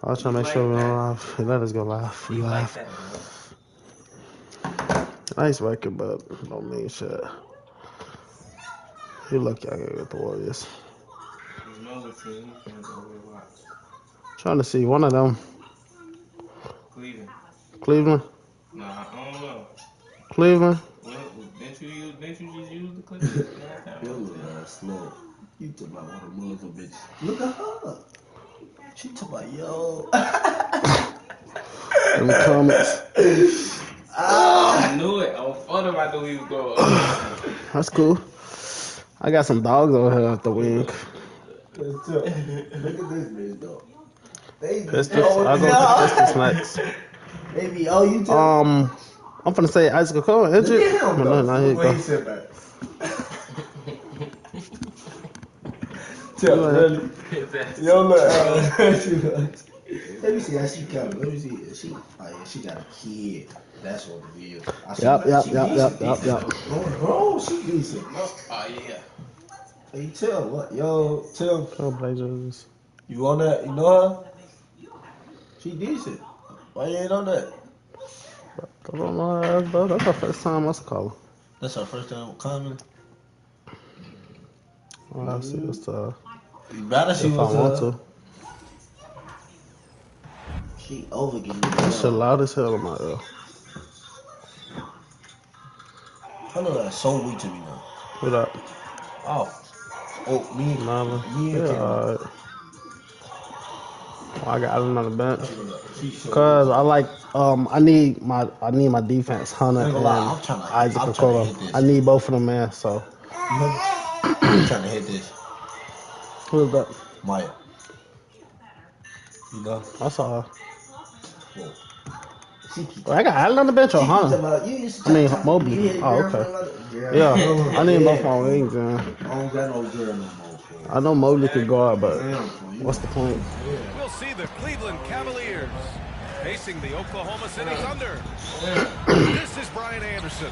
I was trying to make sure we're live. Let us go live. We live. Nice record, but don't mean shit. You lucky I got the Warriors. Trying to see one of them. Cleveland. Nah, I don't know. Cleveland. Didn't you just use the Cleveland? Slow. You talking about one of the mother bitches. Look at her. She talking about yo. In the comments. I knew it. I was funny. I knew he was going. That's cool. I got some dogs over here at the wing. Look at this bitch though. Pistons. I'll go to Pistons next. Baby, you too. I'm finna say itskasshh injured. No, not here. Wait, sit back. Tell really. Yo, look. Let me see how she coming. Let me see. She got a kid. That's what it is. Yep. Bro, she decent. Oh yeah. Hey, tell what? Yo, tell. Blazers. You on that? You know her? She decent. Why you ain't on that? I don't know. That's her first time. What's it called? That's her first time coming. Well, I'll see what's You better see if I want to. She over getting This shit loud as hell in my ear. I know that's so weak to me now. What up? Oh, me and Kim. Alright. I got Allen on the bench because I like I need my defense, Hunter and itskasshh. I need both of them, man. So I'm trying to hit this. Who is that? Maya. You know? I saw her. I got Allen on the bench or Hunter? I mean Mobley. Oh, okay. Yeah, I need both my wings, man. I don't got no girl no more. I know Mobley can guard, but what's the point? We'll see the Cleveland Cavaliers facing the Oklahoma City Thunder. This is Brian Anderson.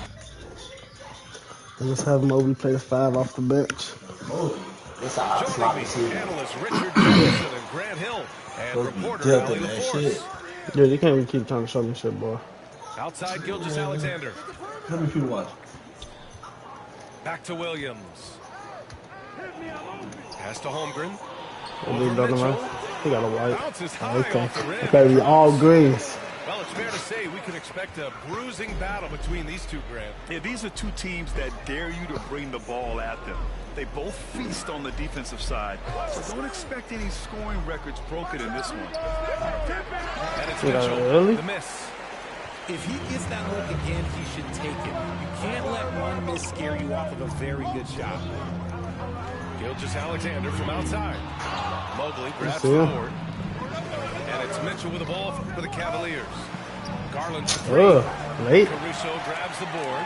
I just have Mobley play the 5 off the bench. Joining me, analysts Richard Johnson and Grant Hill, and reporter Ali LaForce. Dude, you can't even keep trying to show me shit, boy. Outside Gilgeous-Alexander. Let me watch. Back to Williams. Pass to Holmgren. He got a white. Okay. Baby, all greens. Well, it's fair to say we can expect a bruising battle between these two, Grant. Yeah, these are two teams that dare you to bring the ball at them. They both feast on the defensive side, so don't expect any scoring records broken in this one. And it's Mitchell, the miss. If he gets that look again, he should take it. You can't let one miss scare you off of a very good shot. Gilgeous-Alexander from outside. Mobley grabs the board. And it's Mitchell with the ball for the Cavaliers. Garland for three. Late. Caruso grabs the board.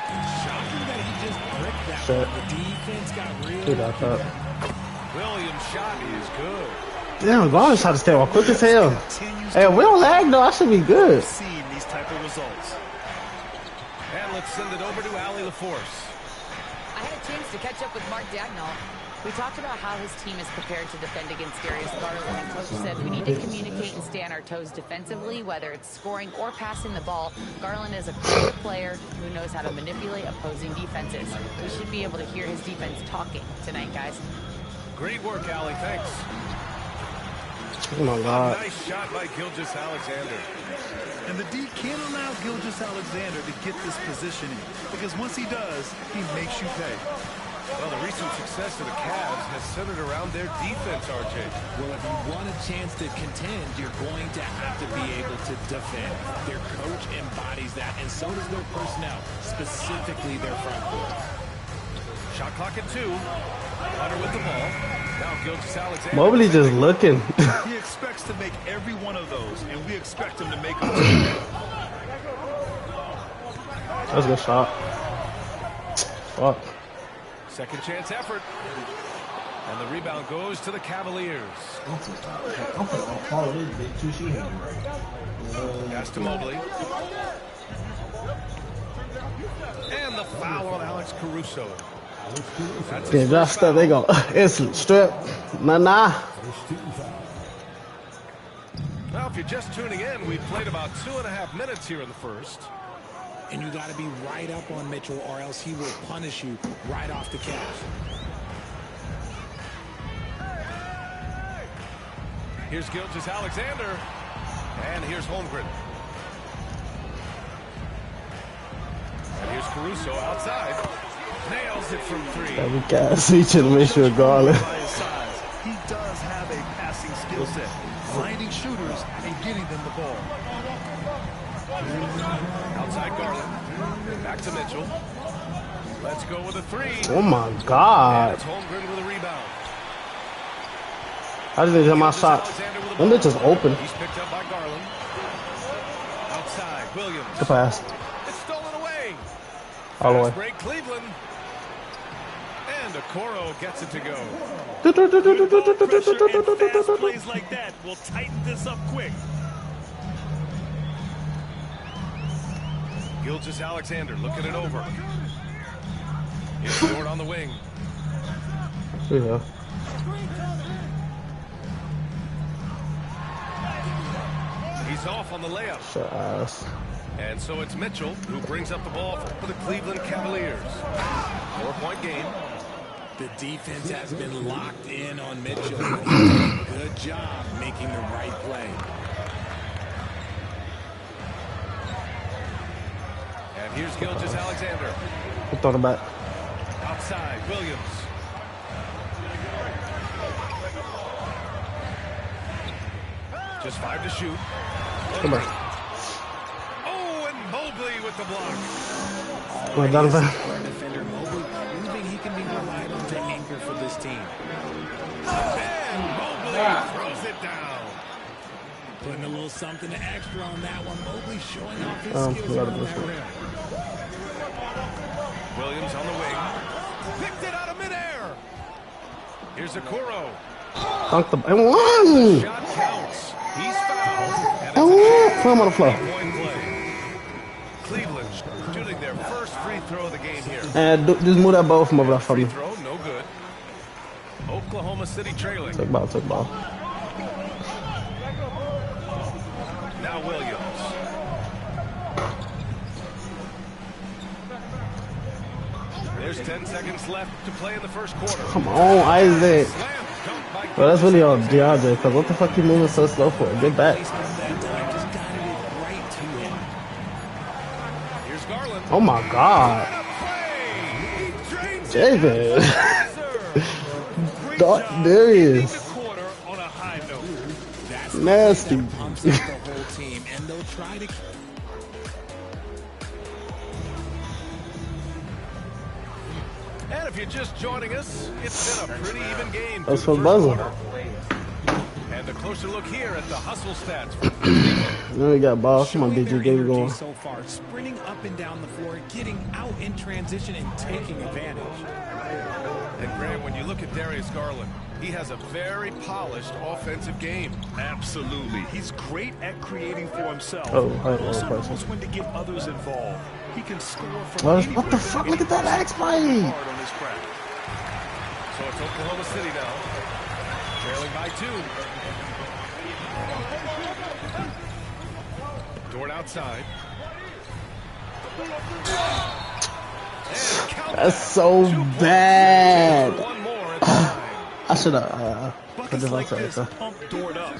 Shocking that he just bricked that one. The defense got really good. Williams' shot is good. Damn, Garland shot to stay off quick as hell. Hey, we don't lag though. I should be good. Seeing these type of results. And let's send it over to Ali LaForce. I had a chance to catch up with Mark Dagnall. We talked about how his team is prepared to defend against Darius Garland, and Coach said we need to communicate and stay on our toes defensively, whether it's scoring or passing the ball. Garland is a great player who knows how to manipulate opposing defenses. We should be able to hear his defense talking tonight, guys. Great work, Ali. Thanks. Oh, my God. A nice shot by Gilgeous-Alexander. And the D can't allow Gilgeous-Alexander to get this positioning, because once he does, he makes you pay. Well, the recent success of the Cavs has centered around their defense, RJ. Well, if you want a chance to contend, you're going to have to be able to defend. Their coach embodies that, and so does their personnel, specifically their front court. Shot clock at 2. Hunter with the ball. Now Gilgeous-Alexander. Mobley just looking. He expects to make every one of those, and we expect him to make them too. That's a good shot. Fuck. Second chance effort. And the rebound goes to the Cavaliers. Pass to Mobley. And the foul on Alex Caruso. Yeah, that's stuff they go instant strip. Nah. you're just tuning in, we've played about 2.5 minutes here in the first. And you got to be right up on Mitchell, or else he will punish you right off the catch. Here's Gilgeous-Alexander. And here's Holmgren. And here's Caruso outside. Nails it from 3. Yeah, we got reaching to make sure Garland. He does have a passing skill set, finding shooters and getting them the ball. Outside Garland. Back to Mitchell. Let's go with a 3. Oh my God. And it's Holmgren with a rebound. I didn't hit my shot. Them bitches open. He's picked up by Garland. Outside, Williams. The pass. It's stolen away. All the way. Fast break, Cleveland. And Okoro gets it to go. Pressure and fast plays like that will tighten this up quick. Gilgeous-Alexander looking it over. It's Dort on the wing. Yeah. He's off on the layup. Shut ass. And so it's Mitchell who brings up the ball for the Cleveland Cavaliers. 4-point game. The defense has been locked in on Mitchell. He's done a good job making the right play. And here's Gilgeous-Alexander. We'll throw it back. Outside, Williams. Just 5 to shoot. Come on. Oh, and Mobley with the block. Come on, Donovan. Defender Mobley proving he can be relied on to anchor for this team. And Mobley throws it down. Putting a little something extra on that one. Mobley showing off his skills forgot around about that that. rim. Williams on the wing. Picked it out of midair. Here's Okoro. Dunk the and one. Shot counts. He's fouled. And And one. Put him on the floor. point play. Cleveland shooting their first free throw of the game here. And just move that ball from over there for Free me. throw, no good. Oklahoma City trailing. Take ball, take ball. Now Williams. There's 10 seconds left to play in the first quarter. Come on, Isaac. Slam dunk by Well, that's really on DeAndre, because what the fuck you moving so slow for? Get back. That time just got it right to him. Here's Garland. Oh my God. David. There he is. Quarter on a high note. That's Nasty. that pumps up the whole team, and they'll try to. And if you're just joining us, it's been a pretty even game. That's through for the first buzzing. quarter. And a closer look here at the hustle stats. Now we got ball. Come on, Showing BG, their get it energy going. so far, sprinting up and down the floor, getting out in transition and taking advantage. And Graham, when you look at Darius Garland, he has a very polished offensive game. Absolutely. He's great at creating for himself. Oh, but I also person. knows when to get others involved. He can score from What anywhere the from fuck? Look at that any X play. hard on his craft. So it's Oklahoma City now, trailing by 2. Dort outside. And count That's that. so 2 points. bad. One more at the line. I should have put Buckets this like outside. this pump Dort up.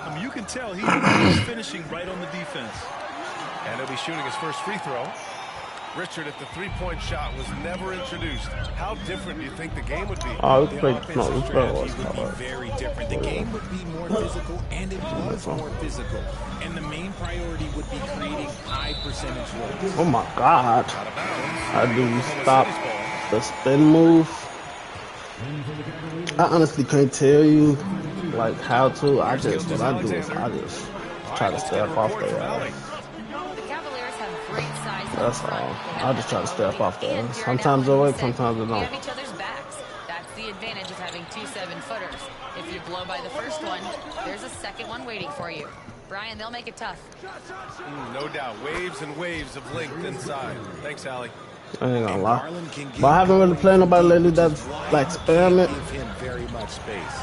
I mean, you can tell he's finishing right on the defense. And he'll be shooting his first free throw. Richard, if the three-point shot was never introduced, how different do you think the game would be? Oh, we The played. offensive No, we played strategy what's would be called. very different. The game would be more physical, and it was more physical. And the main priority would be creating high percentage looks. Oh my God. Out of bounds. I do Oklahoma stop City's ball. the spin move. I honestly can't tell you like how to. What I do is I just try to stay up off their ass. The Cavaliers have great size. That's all. I just try to stay up off their ass. Sometimes it works, sometimes it We don't. have each other's backs. That's the advantage of having 2 7-footers. If you blow by the first one, there's a second one waiting for you. Brian, they'll make it tough. No doubt. Waves and waves of length inside. Thanks, Allie. I ain't gonna lie. Garland can give But I haven't really played nobody lately that's like experiment. give him very much space.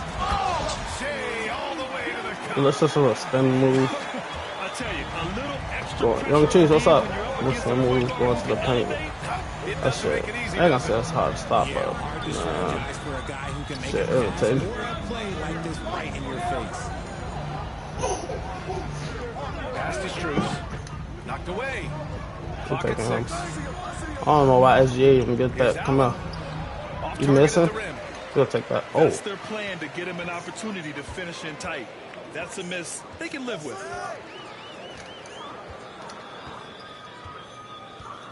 Shea all the way to the Let's just a spin move. I tell you, a little extra Young Cheese, what's up? What's the the move going to the paint? That shit. I ain't gonna say that's hard to stop, but shit irritating. Like this right in your face. Pass to Strus. Knocked away. Clock at 6. I don't know why SGA even get that. Come on. You missing? He'll take that. Oh. That's their plan to get him an opportunity to finish in tight. That's a miss they can live with.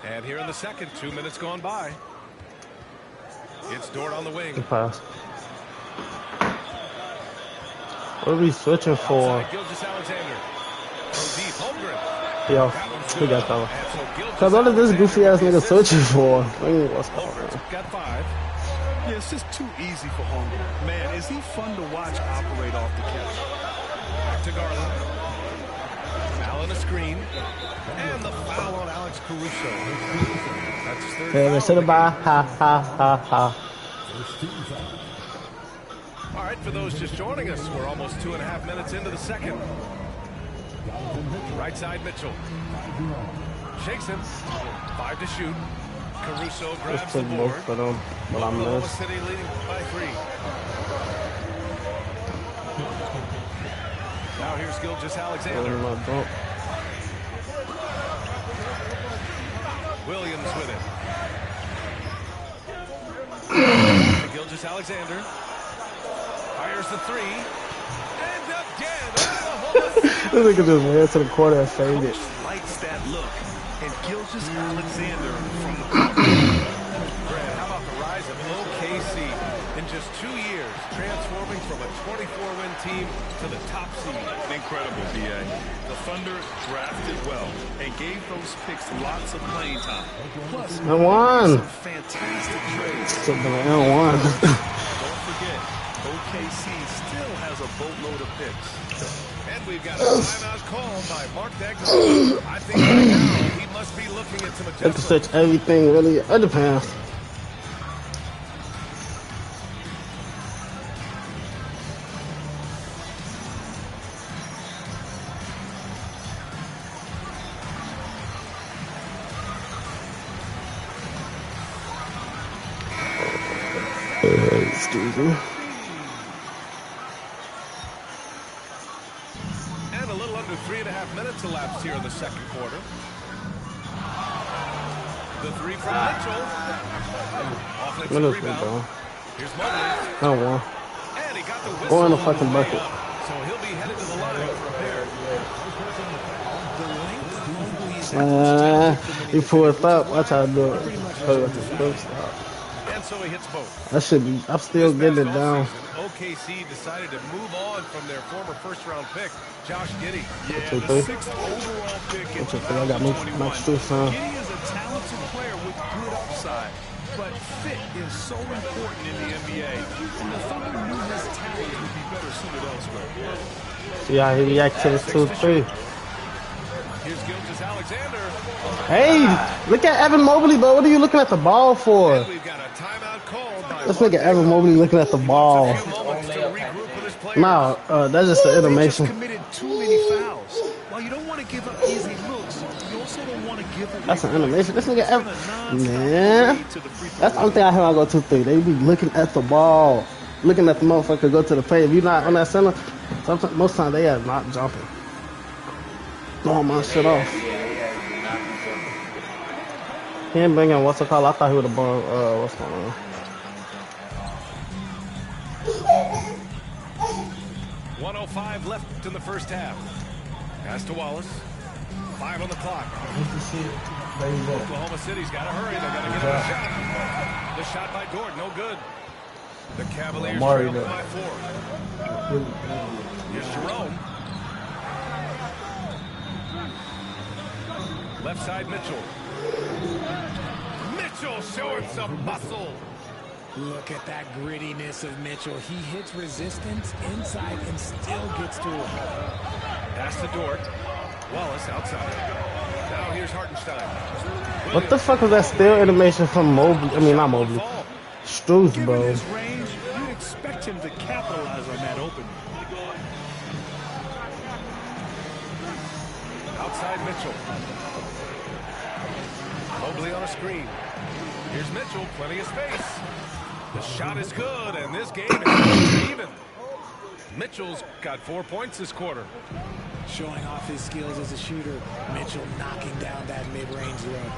And here in the second, 2 minutes gone by. It's Dort on the wing. Good pass. What are we switching for? Yo, we got cover. Cause what is this goofy ass nigga switching for? What's going on? Got 5. Yeah, it's just too easy for Holmgren. Man, is he fun to watch operate off the catch. Back to Garland. Foul on a screen. And the foul on Alex Caruso. That's his third foul. Say goodbye. Ha ha ha ha. All right, for those just joining us, we're almost 2.5 minutes into the second. Right side Mitchell. Shakes him. 5 to shoot. Caruso grabs the board. But I'm Oklahoma City leading by 3. Now here's Gilgeous Alexander. Williams with it. Gilgeous Alexander fires the 3. And again. Look at this man to the corner and faded. Coach likes that look. And Gilgeous Alexander from the Brad, how about the rise of OKC in just 2 years, transforming from a 24-win team to the top seed? Incredible, BA. The Thunder drafted well and gave those picks lots of playing time. Plus, some fantastic trades. Don't forget, OKC still has a boatload of picks. And we've got a timeout call by Mark Dagnall. I think right now he must be looking at some adjustments. Have to switch everything really underpants. Excuse me. And a little under 3.5 minutes elapsed here in the second quarter. The 3 from Mitchell. Offensive rebound. Here's Mobley. I won. And he got the whistle. Go in the fucking bucket. So he'll be headed to the line for a pair. He pulled up. Watch how I do it. And so he hits both. That should be. I'm still getting it down. OKC decided to move on from their former first-round pick, Josh Giddey. Yeah, the 6th overall pick in 2021. I got my son. Giddey is a talented player with good upside, but fit is so important in the NBA. And the Thunder knew his talent would be better suited elsewhere. See how he reacts to this 2-3. Here's Gilgeous Alexander. Hey, look at Evan Mobley, bro. What are you looking at the ball for? And we've got a timeout called by Let's look at Evan Mobley looking at the ball. No, that's just the animation. Committed too many fouls. While you don't want to give up easy looks, you also don't want to give up. That's an animation. This nigga Evan, man. That's the only thing I hear when I go 2-3. They be looking at the ball, looking at the motherfucker go to the paint. If you're not on that center, sometimes, most times they are not jumping. Throwing my shit off. He ain't bringing what's it called? I thought he would have brought what's going on. .105 left in the first half. Pass to Wallace. 5 on the clock. Oklahoma City's got to hurry. They got to get a shot. The shot by Dort, no good. The Cavaliers trail by 4. Here's Jerome. Left side, Mitchell. Mitchell showing some muscle. Look at that grittiness of Mitchell. He hits resistance inside and still gets through it. Pass to Dort. Wallace outside. Now here's Hartenstein. What the fuck was that still animation from Mobley? I mean, not Mobley. Strus, bro. Given his range, you'd expect him to capitalize on that opening. Outside Mitchell. Mobley on a screen. Here's Mitchell, plenty of space. The shot is good, and this game is even. Mitchell's got 4 points this quarter. Showing off his skills as a shooter. Mitchell knocking down that mid-range look.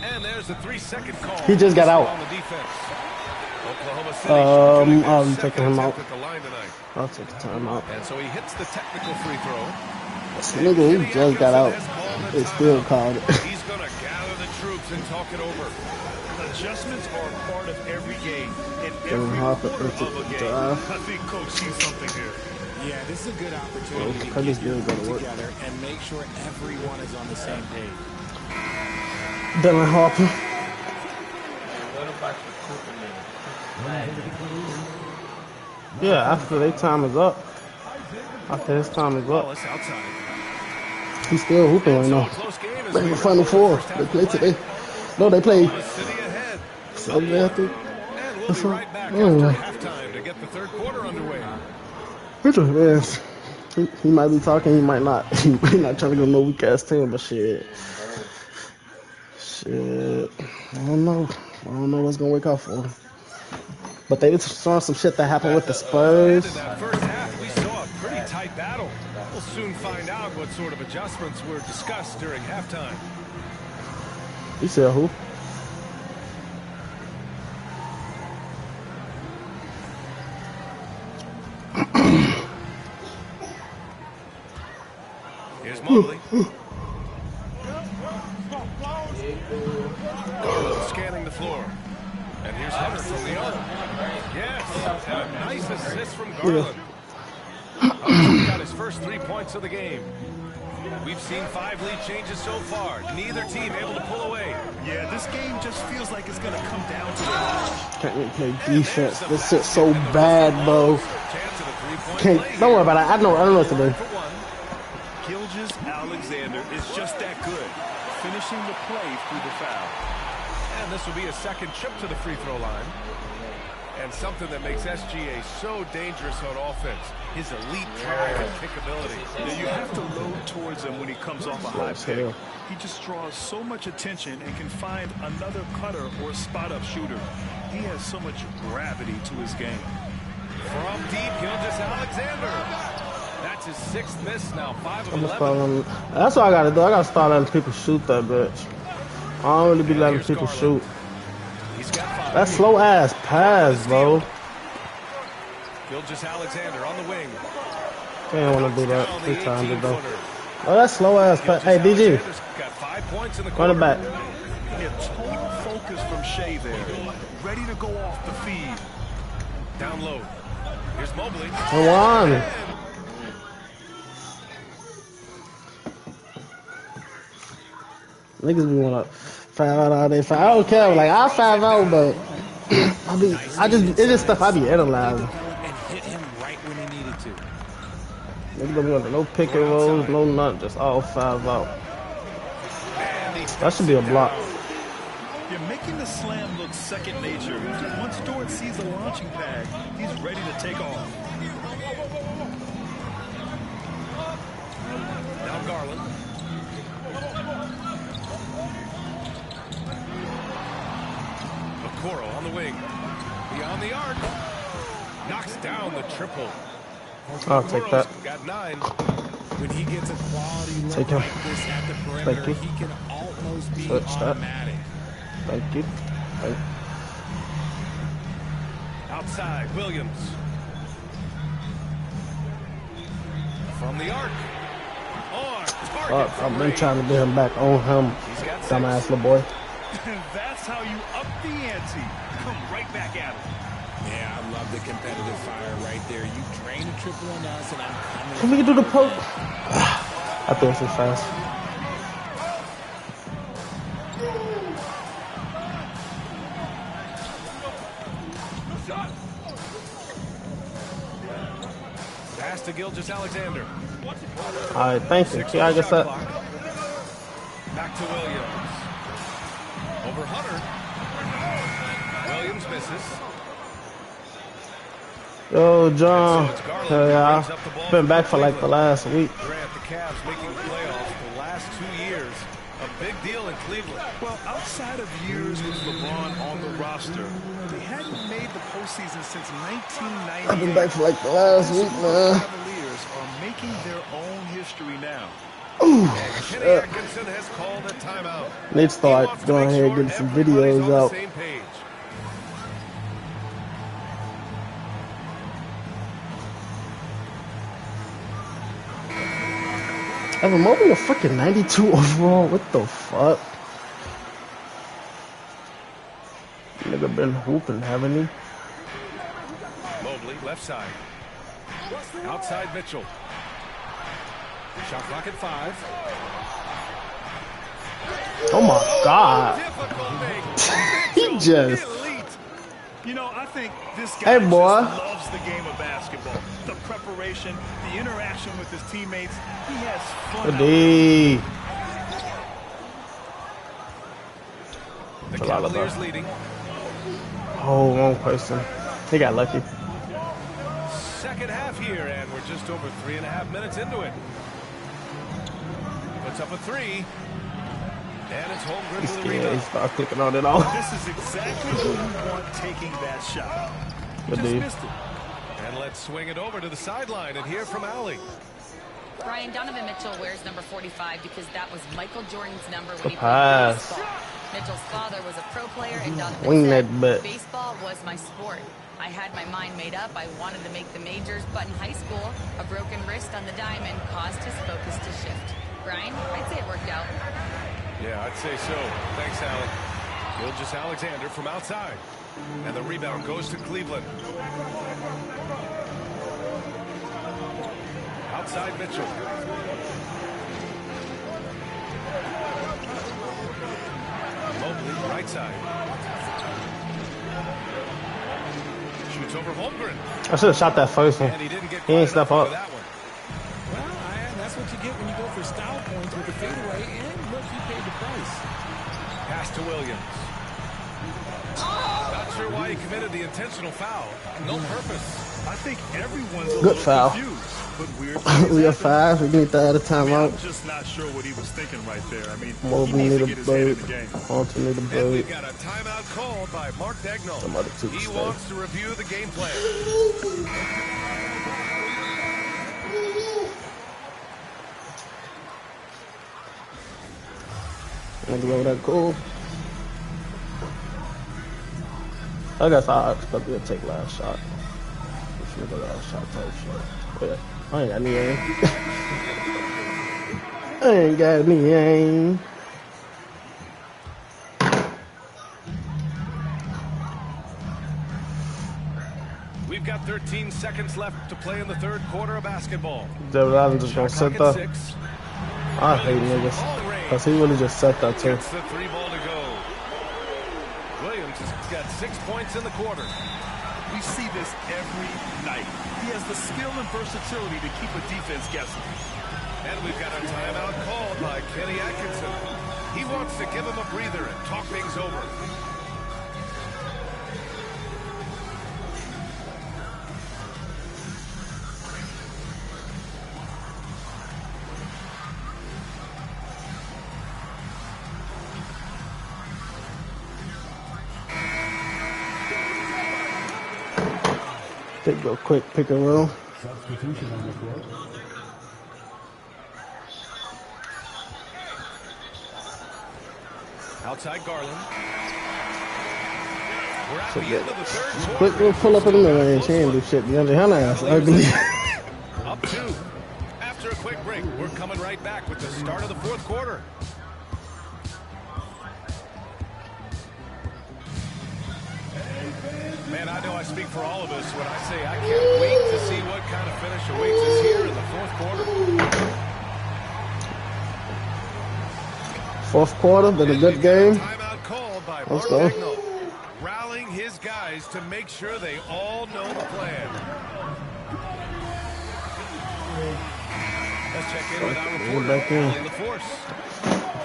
And there's a 3-second call. He just got out. On the defense. Oklahoma City I'm taking him out. at the line tonight. I'll take the time out. And so he hits the technical free throw. This nigga, he just got out. They still called it. He's going to gather the troops and talk it over. Adjustments are a part of every game. In Kevin every Harper quarter into of a the game. drive. I think Coach sees something here. Yeah, this is a good opportunity Cut to this get your dude go to group work. together and make sure everyone is on the same page. Dylan Harper. What about the Cooper? Yeah, after their time is up. After his time is Oh, up. it's outside. He's still hooping right So a now. close game as Like we the Final Four. They play today. No, they play Oklahoma City ahead. Saturday, I think. And we'll be right back Oh. after halftime to get the third quarter underway. He might be talking, he might not. He not trying to go no weak ass team, but shit. Shit. I don't know. I don't know what's gonna work out for him. But they was showing some shit that happened with the Spurs. In that first half, we saw a pretty tight battle. We'll soon find out what sort of adjustments were discussed during halftime. You said who? Here's Mobley. Garland scanning the floor. And here's Hunter from the arc. Yes, and a nice assist from Garland. Hunter got his first 3 points of the game. We've seen 5 lead changes so far. Neither team able to pull away. Yeah, this game just feels like it's going to come down to it. Can't even play defense. This shit's so bad, bro. Can't. Don't worry about it. I know what to do. Gilgeous-Alexander is just that good, finishing the play through the foul. And this will be a second trip to the free throw line. And something that makes SGA so dangerous on offense, his elite drive and kick ability. Yeah, you have to load towards him when he comes off a high As pick. hell. He just draws so much attention and can find another cutter or spot-up shooter. He has so much gravity to his game. From deep, Gilgeous-Alexander. That's his 6th miss now, 5 of I'm 11. gonna start that's what I gotta do. I gotta start letting people shoot that bitch. I don't really be letting people shoot. He's got 5. That slow ass pass, bro. Gilgeous-Alexander on the wing. They don't wanna do that. Down the This time they don't. 18-footer. Oh, that slow ass pass. Hey, DG, Gilgeous-Alexander's got 5 points in the run quarter. it back. Yeah, total focus from Shea there. Ready to go off the feed. Down low. Here's Mobley. Come on. Niggas be wanna 5 out all day. I don't care. Like I'll 5 out, but it's just stuff I be analyzing. And hit him right when he needed to. Niggas don't be under no pick and rolls, no nothing, just all 5 out. That should be a block. You're making the slam look second nature. Once Dort sees a launching pad, he's ready to take off. Now Garland. Okoro on the wing. Beyond the arc. Knocks down the triple. I'll take that. Got 9. When he gets a quality look Take him. like this at the perimeter, Thank you. he can almost be Switch that. automatic. Thank you. Outside, Williams. From the arc. On target. I've been trying to get him back on him. He's got 6. Dumbass little boy. That's how you up the ante. Come right back at it. Yeah, I love the competitive fire right there. You drain a triple on us, and I'm coming. Can we do the poke? I threw it too fast. Pass to Gilgeous-Alexander. Alright, thank you. See, I guess that. Back to Williams. Over Hunter. Williams misses. Yo, John. Hell yeah. Been back for like the last week. Grant, the Cavs making the playoffs the last 2 years. A big deal in Cleveland. Well, outside of years with LeBron on the roster, they hadn't made the postseason since 1998. I've been back for like the last week, man. The Cavaliers are making their own history now. Kenny Atkinson has called a timeout. Need to start going ahead and getting some videos out. Evan Mobley a freaking 92 overall. What the fuck? Nigga been hooping, haven't he? Mobley, left side. Outside Mitchell. Shot clock at 5. Oh my God. He just. You know, I think this guy Hey, boy. just loves the game of basketball. The preparation, the interaction with his teammates. He has fun. The Cavaliers leading. Oh, wrong person. He got lucky. Second half here, and we're just over 3.5 minutes into it. Puts up a 3. And it's Holmgren with the rebound. He started clicking on it all. This is exactly who you want taking that shot. Just missed it. And let's swing it over to the sideline and hear from Allie. Brian, Donovan Mitchell wears number 45 because that was Michael Jordan's number when he played baseball. Mitchell's father was a pro player, and Donovan said, baseball was my sport. I had my mind made up. I wanted to make the majors, but in high school, a broken wrist on the diamond caused his focus to shift. Brian, I'd say it worked out. Yeah, I'd say so. Thanks, Allie. Gilgeous Alexander from outside. And the rebound goes to Cleveland. Outside Mitchell. Mobley, right side. Shoots over Holmgren. I should have shot that first one. He ain't step up. Well, that's what you get when you go for style points with the fadeaway, and look, he paid the price. Pass to Williams. Not sure why he committed the intentional foul. No purpose. I think everyone's a good foul. Confused, but weird. We are 5. We need that at a timeout. I'm just not sure what he was thinking right there. I mean, Mobley need a bird. Alton need a And bird. we've got a timeout called by Mark Dagnall. He wants to review the game plan. Niggas over that cool. I guess I expect you to take last shot. This nigga last shot type shit. But I ain't got any aim. I ain't got any aim. We've got 13 seconds left to play in the third quarter of basketball. David Allen just gonna set that. I hate niggas. Cause he really just set that too. It's the 3 ball to go. Williams has got 6 points in the quarter. We see this every night. He has the skill and versatility to keep a defense guessing. And we've got a timeout called by Kenny Atkinson. He wants to give him a breather and talk things over. Go quick pick and roll. Substitution on the court. Outside Garland. We're at the end of the third quarter. Quick little pull up in the middle and she ain't do shit. DeAndre Hunter ass ugly. Up 2. After a quick break, we're coming right back with the start of the fourth quarter. Man, I know I speak for all of us when I say I can't wait to see what kind of finish awaits us here in the fourth quarter. Fourth quarter, been a good game. Timeout called by Let's Mark go. Dagnall, rallying his guys to make sure they all know the plan. Let's check in with our reporter, Allie LaForce.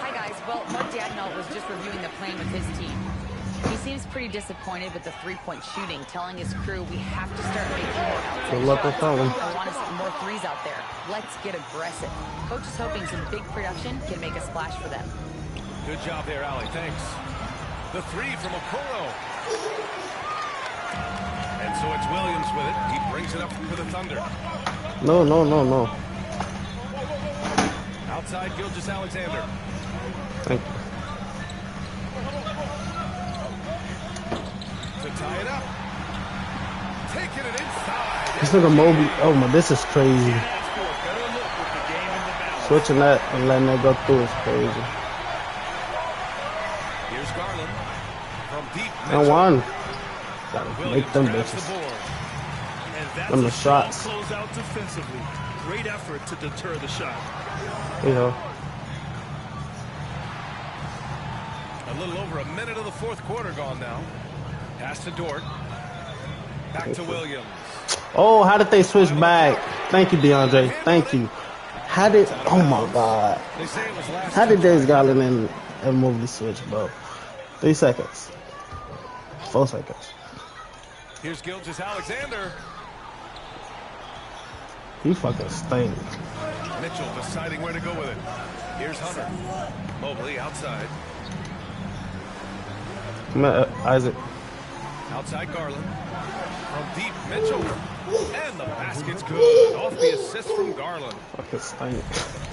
Hi, guys. Well, Mark Dagnall was just reviewing the plan with his team. He seems pretty disappointed with the three-point shooting, telling his crew we have to start making more outside Good luck with shots. that one. I want to see more threes out there. Let's get aggressive. Coach is hoping some big production can make a splash for them. Good job there, Allie. Thanks. The three from Okoro. And so it's Williams with it. He brings it up for the Thunder. No, no, no, no. Outside, Gilgeous-Alexander. Thank you. To tie it up. Taking it inside. This nigga Mobley. Oh my, this is crazy. Switching that and letting that go through is crazy. Here's Garland from deep. And one. Gotta make them bitches. Them the shots. Close out defensively. Great effort to deter the shot. Yeah. A little over a minute of the fourth quarter gone now. Pass to Dort. Back to Williams. Oh, how did they switch back? Thank you, DeAndre. Thank you. How did? Oh my God. They say it was last. How did Darius Garland and Mobley switch, bro? 3 seconds. 4 seconds. Here's Gilgeous-Alexander. He fucking stink. Mitchell deciding where to go with it. Here's Hunter. Mobley outside. Isaac. Outside Garland. From deep, Mitchell. And the basket's good. Off the assist from Garland. Fucking stink.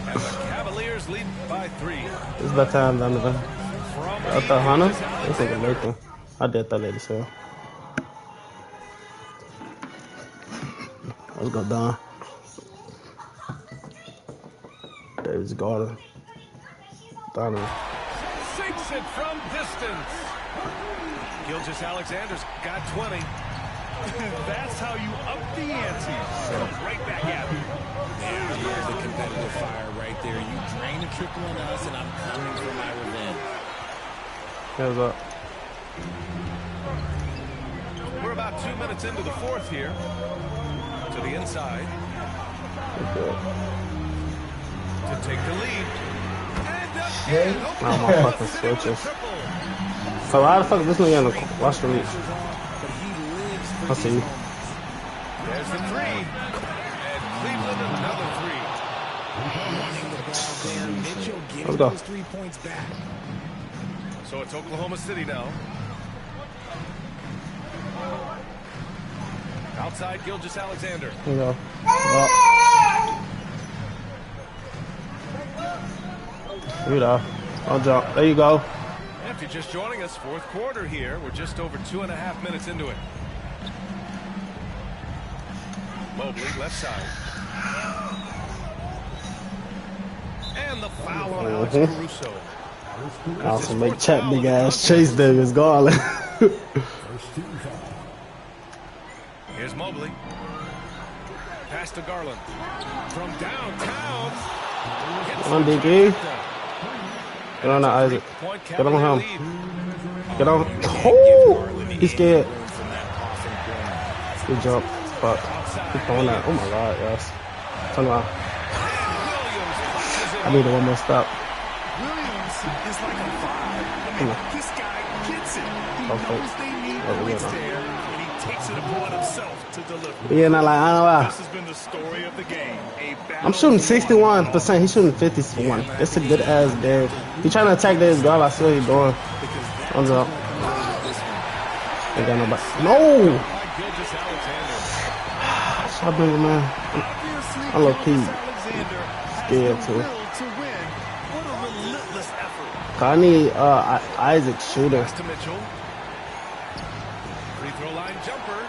And the Cavaliers lead by 3. It's that time, Donovan. I thought Hunter? This nigga making. I did that lady, so. Let's go down. There's Garland. Donovan. Sinks it from distance. Gilgeous-Alexander's got 20. That's how you up the ante. Right back at him. There is the competitive fire right there. You drain a triple on us, and I'm coming for my revenge. Here's up. We're about 2 minutes into the fourth here. To the inside. To take the lead. And Now my fucking switches. So how the fuck is this nigga in the watch the lead? I see you. There's the three. And Cleveland another three. Let's go. 3 points back. So it's Oklahoma City now. Outside Gilgeous-Alexander. Here we go. Here we go. I'll jump. There you go. If you're just joining us, fourth quarter here. We're just over 2.5 minutes into it. Mobley, left side. And the foul on Alex Caruso. I also make chat big ass chase Darius Garland. Here's Mobley. Pass to Garland. From downtown. On DG. Get on that Isaac. Get on him. Get on. Oh! He's scared. Good jump. Fuck. Keep throwing that. Oh my God, yes. Turn around. I need one more stop. Williams is like a vibe. I mean, this guy gets it. He knows they need points there, and he takes it upon himself to deliver. Yeah, not like, I don't know. This has been the story of the game. I'm shooting 61%. He's shooting 51. That's a good ass game. He's trying to attack this girl. I see what he's doing. Thumbs up. Ain't got nobody. No! Stop doing it, man. I'm low key scared too. I need Isaac shooter. Free throw line jumper.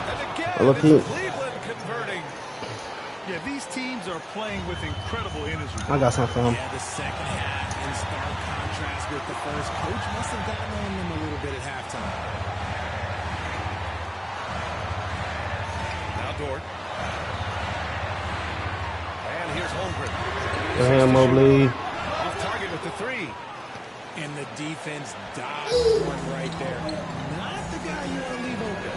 And again, Look, it's Cleveland converting. Yeah, these teams are playing with incredible energy. I got something for him. Yeah, the second half in stark contrast with the first. Coach must have gotten on them a little bit at halftime. Now Dort. And here's Holmgren. Go ahead, Mobley. Off target with the three. And the defense dodged one right there. Not the guy you want to leave open.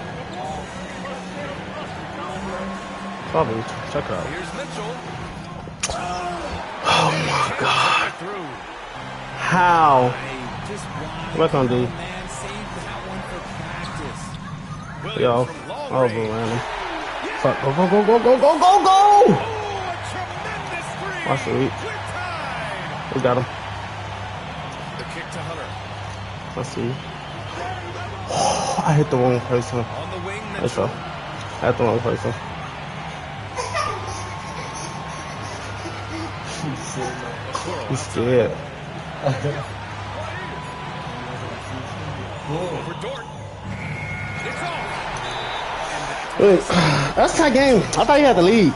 Probably. Check it out. Here's Mitchell. Oh my God. How? What on D? Yo, from long over range. random. Fuck, go, go, go, go, go, go, go, Oh, go! a tremendous three. Watch the reach. We're tied. We got him. The kick to Hunter. Let's see. I hit the wrong person. On the wing, That's all. I hit the wrong person. He's scared. Over Dort. It's off. Wait, that's that game. I thought you had the lead.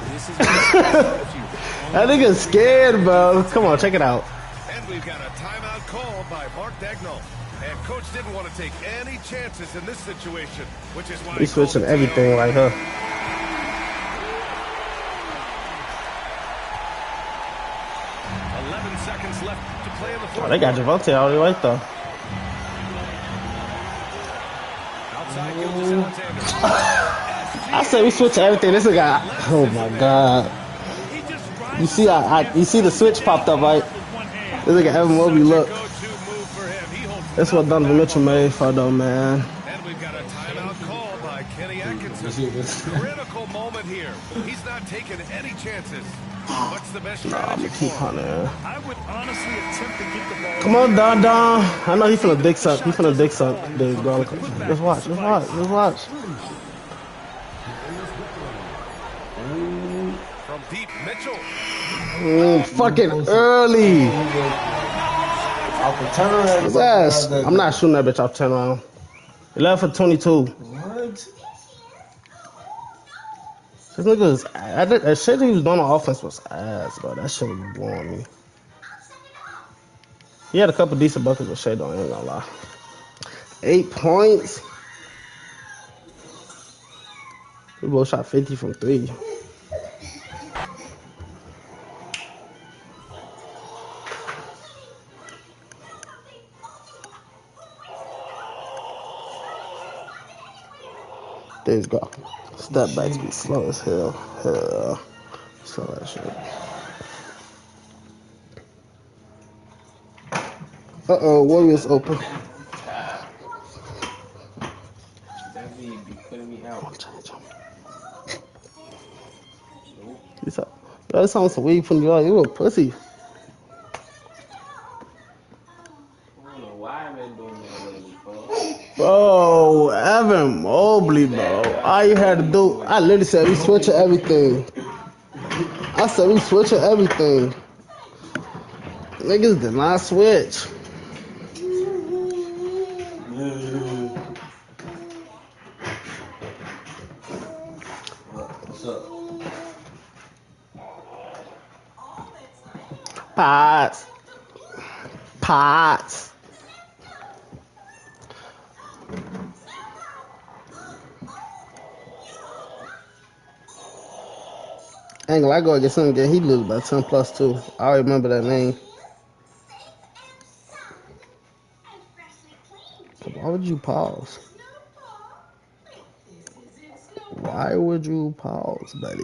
That nigga's scared, bro. Come on, check it out. And we've got a timeout called by Mark Dagnall. And coach didn't want to take any chances in this situation, which is why He's switching everything like her. 11 seconds left to play in the fourth. Oh, they got Javante already right there. Outside Gildas Alexander. I said we switch everything. This guy. Oh my god. You see, you see the switch popped up, right? This nigga Evan Mobley look. That's what Donovan Mitchell made for though, man. And we've got a timeout call by Kenny Atkinson. Critical moment here. He's not taking any chances. What's the best strategy for him? I would honestly attempt to get the ball. Come on, Don Don. I know he's finna dick suck. He's finna dick suck. Dude, go. Just watch. Just watch. Just watch. From deep, Mitchell. Fucking early. Off the turnaround. Yes. I'm not shooting that bitch off 10 round. 11 for 22. What? This nigga was, that shit he was doing on offense was ass, bro. That shit was blowing me. He had a couple decent buckets, but Shea don't, I ain't gonna lie. 8 points. We both shot 50 from 3. There you go. Step backs be slow as hell. Hell. So that shit. Uh-oh, Warriors open. That be putting me out. That sounds some weed from you. You a pussy. I don't know why I've been doing that lately, bro. Bro, Evan Mobley, bro. All you had to do, I literally said we switching everything. I said we switching everything. Niggas did not switch. What's up? Pots. Pots. I ain't gonna lie, go against him again. He lose by 10 plus 2. I remember that name. Why would you pause? Why would you pause, buddy?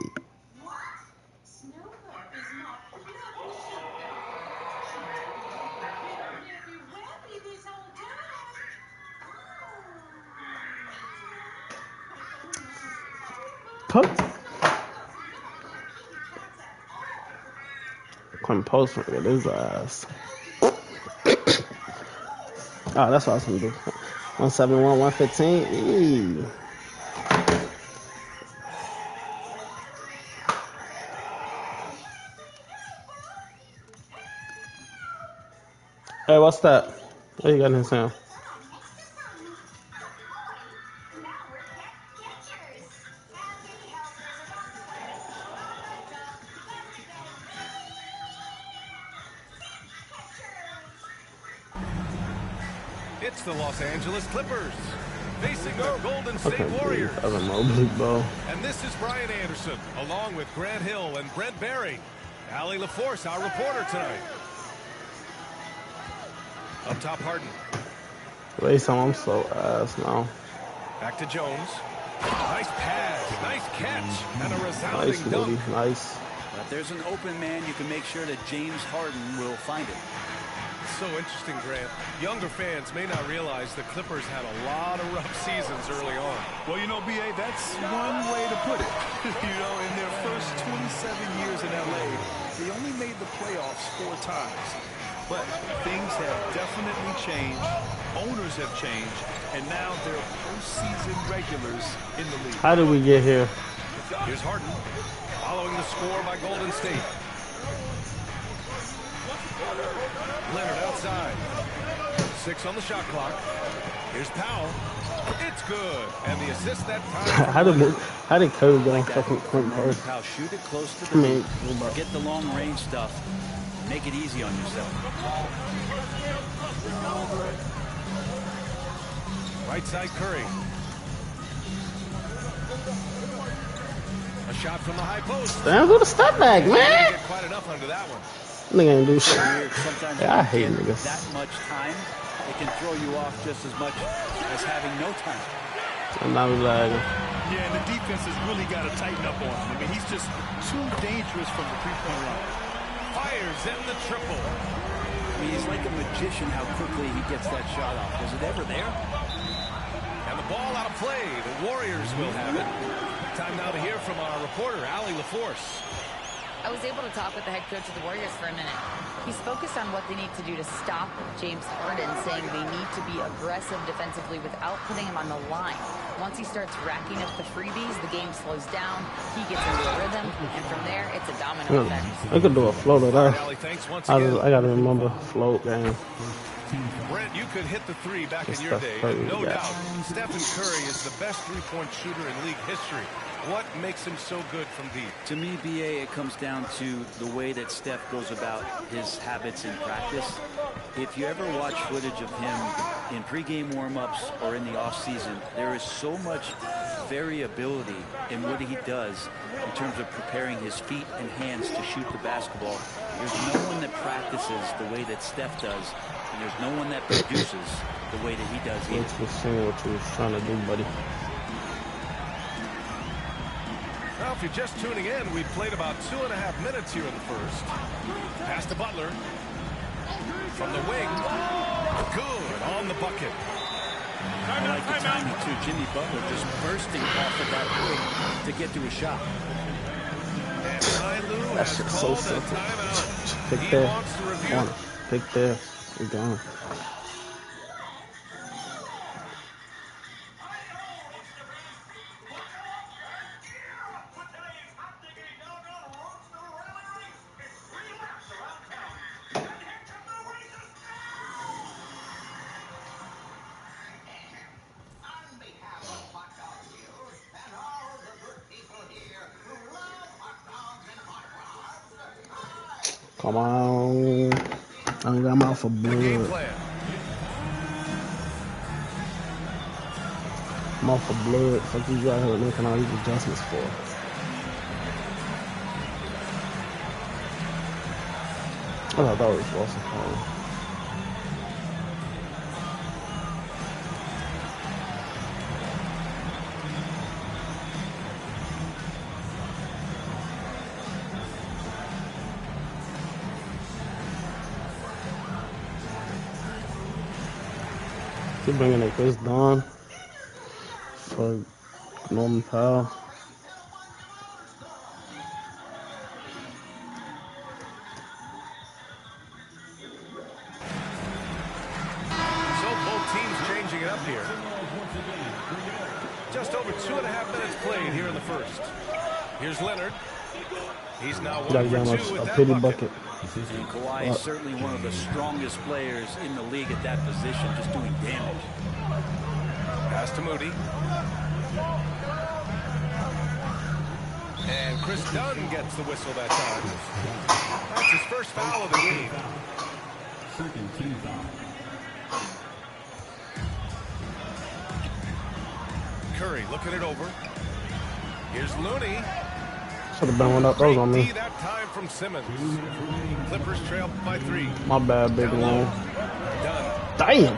Cut. Couldn't post for his ass. Oh, that's what I was gonna do. 171, 115. Eee. Hey, what's that? What you got in his hand? It's the Los Angeles Clippers facing the Golden State Warriors. Evan Mobley, bro. And this is Brian Anderson, along with Grant Hill and Brent Barry. Allie LaForce, our reporter tonight. Up top, Harden. Wait, I'm so ass now. Back to Jones. Nice pass, nice catch, and a resounding Nice, dunk. Moody. Nice. If there's an open man, you can make sure that James Harden will find it. It's so interesting, Grant. Younger fans may not realize the Clippers had a lot of rough seasons early on. Well, you know, B.A., that's one way to put it. You know, in their first 27 years in L.A., they only made the playoffs 4 times. But things have definitely changed. Owners have changed. And now they're postseason regulars in the league. How did we get here? Here's Harden, following the score by Golden State. Leonard outside. 6 on the shot clock. Here's Powell. It's good. And the assist that time. How did Curry get on fucking point first? Powell, shoot it close to the rim. Get the long range stuff. Make it easy on yourself. Right side Curry. A shot from the high post. Damn, do the step back, man. Get quite enough under that one. Nigga ain't do shit. Sometimes Yeah, I hate niggas. That much time, it can throw you off just as much as having no time. I'm not lagging. Yeah, and the defense has really got to tighten up on him. I mean, he's just too dangerous from the three-point line. Fires in the triple. I mean, he's like a magician how quickly he gets that shot off. Was it ever there? And the ball out of play. The Warriors will have it. Time now to hear from our reporter, Allie LaForce. I was able to talk with the head coach of the Warriors for a minute. He's focused on what they need to do to stop James Harden, saying they need to be aggressive defensively without putting him on the line. Once he starts racking up the freebies, the game slows down, he gets into a rhythm, and from there, it's a domino effect. I could do a floater there. Allie, thanks once I again. gotta remember float game. Brent, you could hit the 3 back in your day. No doubt, Stephen Curry is the best three-point shooter in league history. What makes him so good from deep? To me, B.A., it comes down to the way that Steph goes about his habits in practice. If you ever watch footage of him in pregame warm-ups or in the offseason, there is so much variability in what he does in terms of preparing his feet and hands to shoot the basketball. There's no one that practices the way that Steph does, and there's no one that produces the way that he does either. Let's see what you was trying to do, buddy. Well, if you're just tuning in, we've played about 2.5 minutes here in the first. Pass to Butler. From the wing. Good on the bucket. I like the timing, too. Jimmy Butler just bursting off of that wing to get to a shot. And Tyloo That shit's so simple. Pick there. Corner. Pick there. We're gone. Come on. I ain't got my mouth for blood. Mouth for blood. Fuck you out here making all these adjustments for. I thought that was awesome. Keep bringing it Chris Don for Norman Powell. So both teams changing it up here. Just over 2.5 minutes played here in the first. Here's Leonard. He's now 1 for 2 with a that pity bucket. And Kawhi is certainly one of the strongest players in the league at that position, just doing damage. Pass to Moody. And Chris Dunn gets the whistle that time. That's his first foul of the game. Second team foul. Curry looking it over. Here's Looney. Should have been one up. Those on me. That time from Simmons. Clippers trail by 3. My bad, big one. Done. Damn.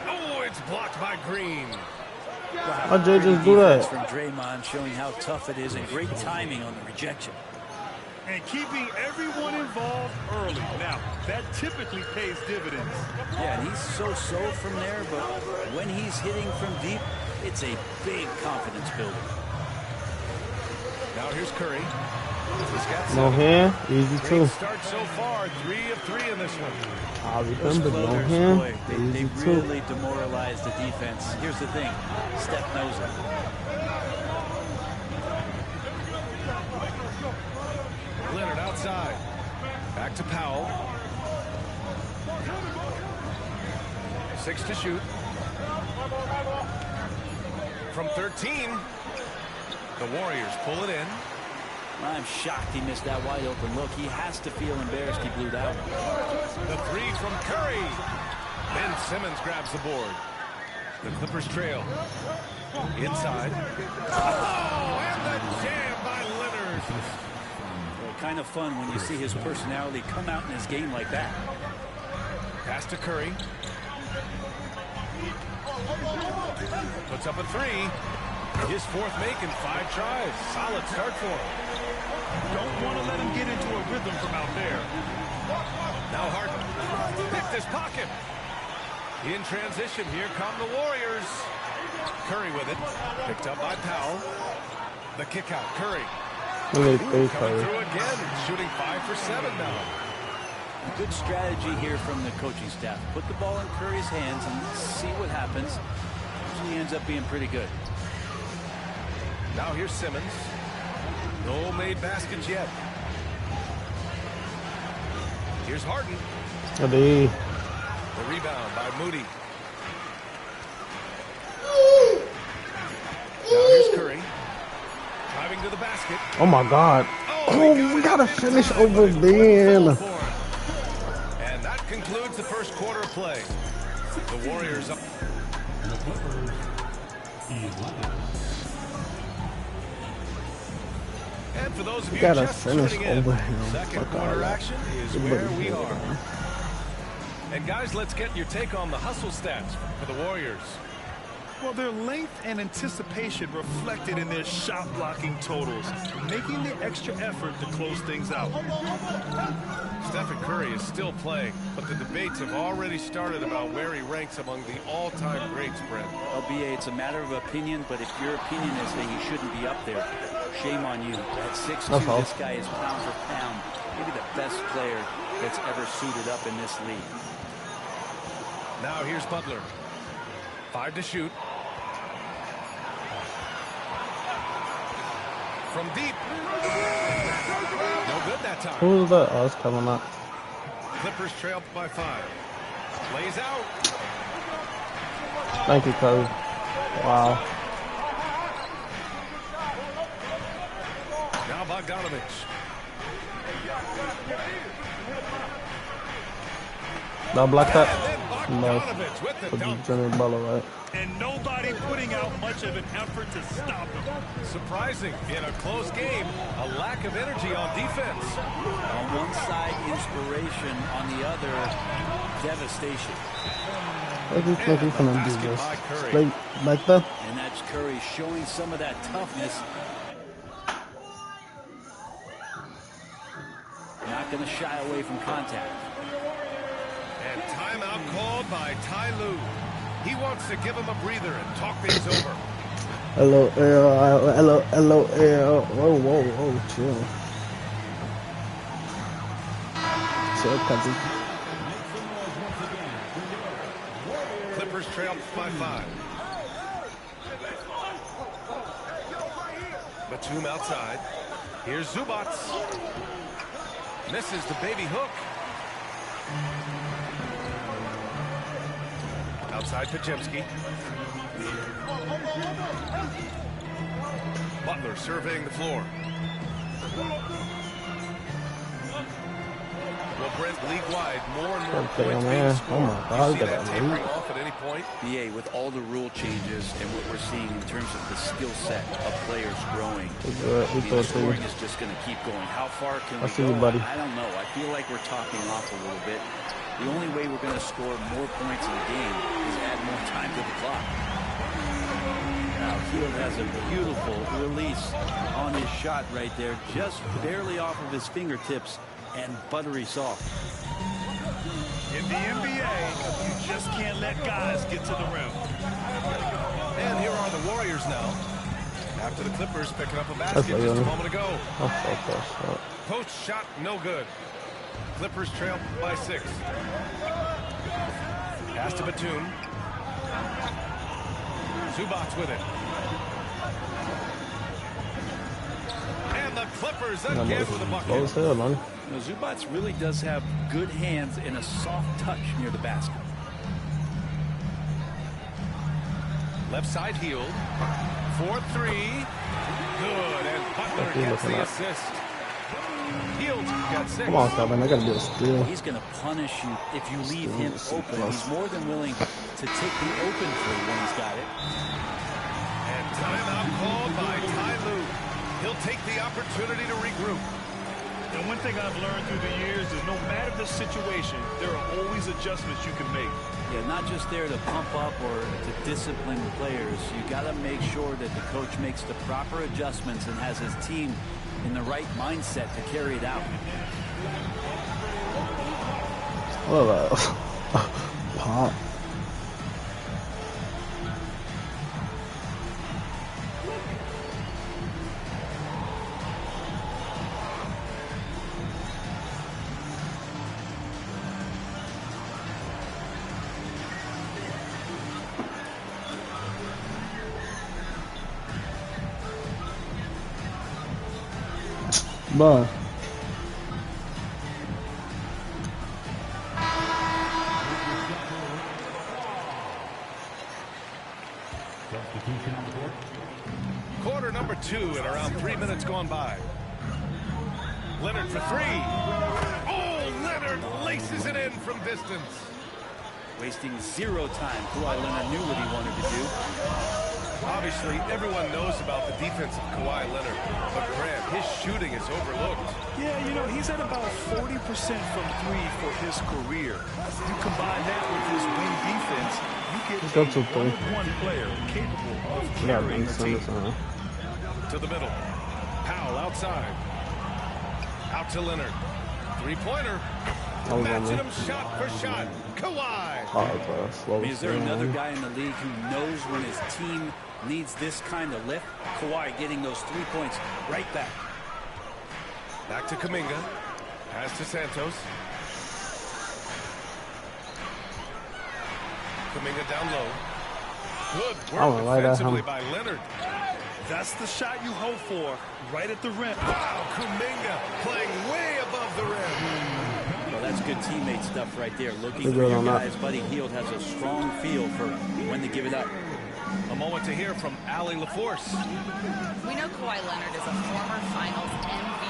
Oh, it's blocked by Green. Why'd Jay just do that? From Draymond, showing how tough it is and great timing on the rejection. and keeping everyone involved early. Now, that typically pays dividends. Yeah, and he's so-so from there, but when he's hitting from deep, it's a big confidence builder. Now here's Curry. He's got No hand, easy great too. start so far. 3 of 3 in this one. I Those remember no floaters, hand, boy, they easy too. really demoralize the defense. Here's the thing, Steph knows it. Leonard outside. Back to Powell. 6 to shoot. From 13. The Warriors pull it in. I'm shocked he missed that wide open look. He has to feel embarrassed he blew that one. The 3 from Curry. Ben Simmons grabs the board. The Clippers trail. Inside. Oh, and the jam by Leonard. Well, kind of fun when you see his personality come out in his game like that. Pass to Curry. Puts up a 3. His 4th make in 5 tries. Solid start for him. Don't want to let him get into a rhythm from out there. Now Harden picked his pocket. In transition, here come the Warriors. Curry with it. Picked up by Powell. The kick out, Curry. Coming through again, shooting 5 for 7 now. Good strategy here from the coaching staff. Put the ball in Curry's hands and see what happens. Usually ends up being pretty good. Now here's Simmons. No made baskets yet. Here's Harden. The rebound by Moody. Now here's Curry. Driving to the basket. Oh my God. Oh, we gotta finish over Ben. And that concludes the first quarter of play. The Warriors up. And for those of you just tuning in, second quarter action is where we are. And guys, let's get your take on the hustle stats for the Warriors. Well, their length and anticipation reflected in their shot blocking totals, making the extra effort to close things out. Stephen Curry is still playing, but the debates have already started about where he ranks among the all-time greats, Brent. LBA, it's a matter of opinion, but if your opinion is that he shouldn't be up there, shame on you. At 6'2", this guy is pound for pound, maybe the best player that's ever suited up in this league. Now here's Butler. 5 to shoot. From deep. No good that time. Who was that? Oh, it's coming up. Clippers trail by 5. Lays out. Thank you, Curry. Wow. Now Bogdanovich. Now block that. No. Put the Jimmy Butler right. And nobody putting out much of an effort to stop him. Surprising in a close game, a lack of energy on defense. On one side, inspiration. On the other, devastation. What do you think he's gonna do this? Straight like that? And that's Curry showing some of that toughness. Not going to shy away from contact. And timeout called by Ty Lue. He wants to give him a breather and talk things over. Hello, whoa, chill. Chill, cousin. Clippers trail by 5. Batum outside. Here's Zubats. Misses the baby hook. Outside Pajemski. Butler surveying the floor. Well, Brent, league-wide, more and more points being scored. Oh my God, you see that tapering off at any point? BA, with all the rule changes and what we're seeing in terms of the skill set of players growing, the scoring is just going to keep going. How far can we go? Buddy. I don't know. I feel like we're topping off a little bit. The only way we're going to score more points in the game is add more time to the clock. Hield has a beautiful release on his shot right there, just barely off of his fingertips and buttery soft. In the NBA, you just can't let guys get to the rim. And here are the Warriors now. After the Clippers picking up a basket just a moment ago. Post shot, no good. Clippers trail by 6. Pass to Batum. Zubac with it. And the Clippers again with the bucket. Now, Zubac really does have good hands and a soft touch near the basket. Left side Hield. 4-3. Good. And Butler gets the assist. Hield got 6. Come on, Kevin. I gotta do a steal. He's going to punish you if you leave him open. He's more than willing to take the open three when he's got it. And timeout called by Ty Lue. He'll take the opportunity to regroup. And one thing I've learned through the years is no matter the situation, there are always adjustments you can make. Yeah, not just there to pump up or to discipline the players. You got to make sure that the coach makes the proper adjustments and has his team in the right mindset to carry it out. Pop. Bro. Quarter number 2 and around 3 minutes gone by. Leonard for 3. Oh, Leonard laces it in from distance. Wasting 0 time. Kawhi Leonard knew what he wanted to do. Obviously, everyone knows about the defense of Kawhi Leonard, but Grant, his shooting is overlooked. Yeah, you know, he's at about 40% from 3 for his career. You combine that with his wing defense, you get a one-on-one player capable of carrying the team. To the middle. Powell outside. Out to Leonard. Three-pointer. Matching him shot for shot. Kawhi. Is there another guy in the league who knows when his team needs this kind of lift? Kawhi getting those 3 points right back. Back to Kuminga. Pass to Santos. Kuminga down low. Good work defensively by Leonard. That's the shot you hope for, right at the rim. Wow, Kuminga playing way above the rim. Well, that's good teammate stuff right there. Looking for you guys. Buddy Hield has a strong feel for when to give it up. A moment to hear from Allie LaForce. We know Kawhi Leonard is a former Finals MVP.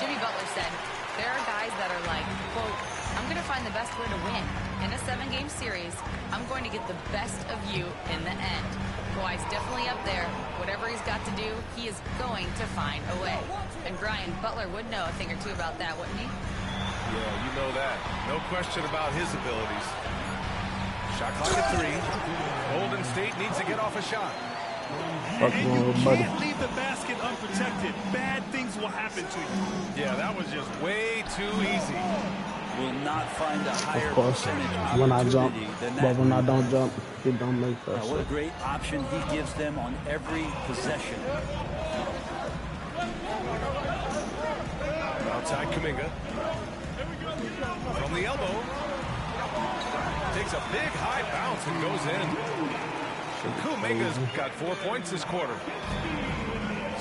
Jimmy Butler said, there are guys that are like, quote, I'm going to find the best way to win. In a 7-game series, I'm going to get the best of you in the end. Kawhi's definitely up there. Whatever he's got to do, he is going to find a way. And Brian, Butler would know a thing or two about that, wouldn't he? Yeah, you know that. No question about his abilities. Shot clock at 3. Golden State needs to get off a shot. And you can't leave the basket unprotected. Bad things will happen to you. Yeah, that was just way too easy. Will not find a higher percentage when I jump, than that. but when I don't jump, he don't make that What a great option he gives them on every possession. Outside Kuminga. From the elbow. Takes a big high bounce and goes in. Kuminga's got 4 points this quarter.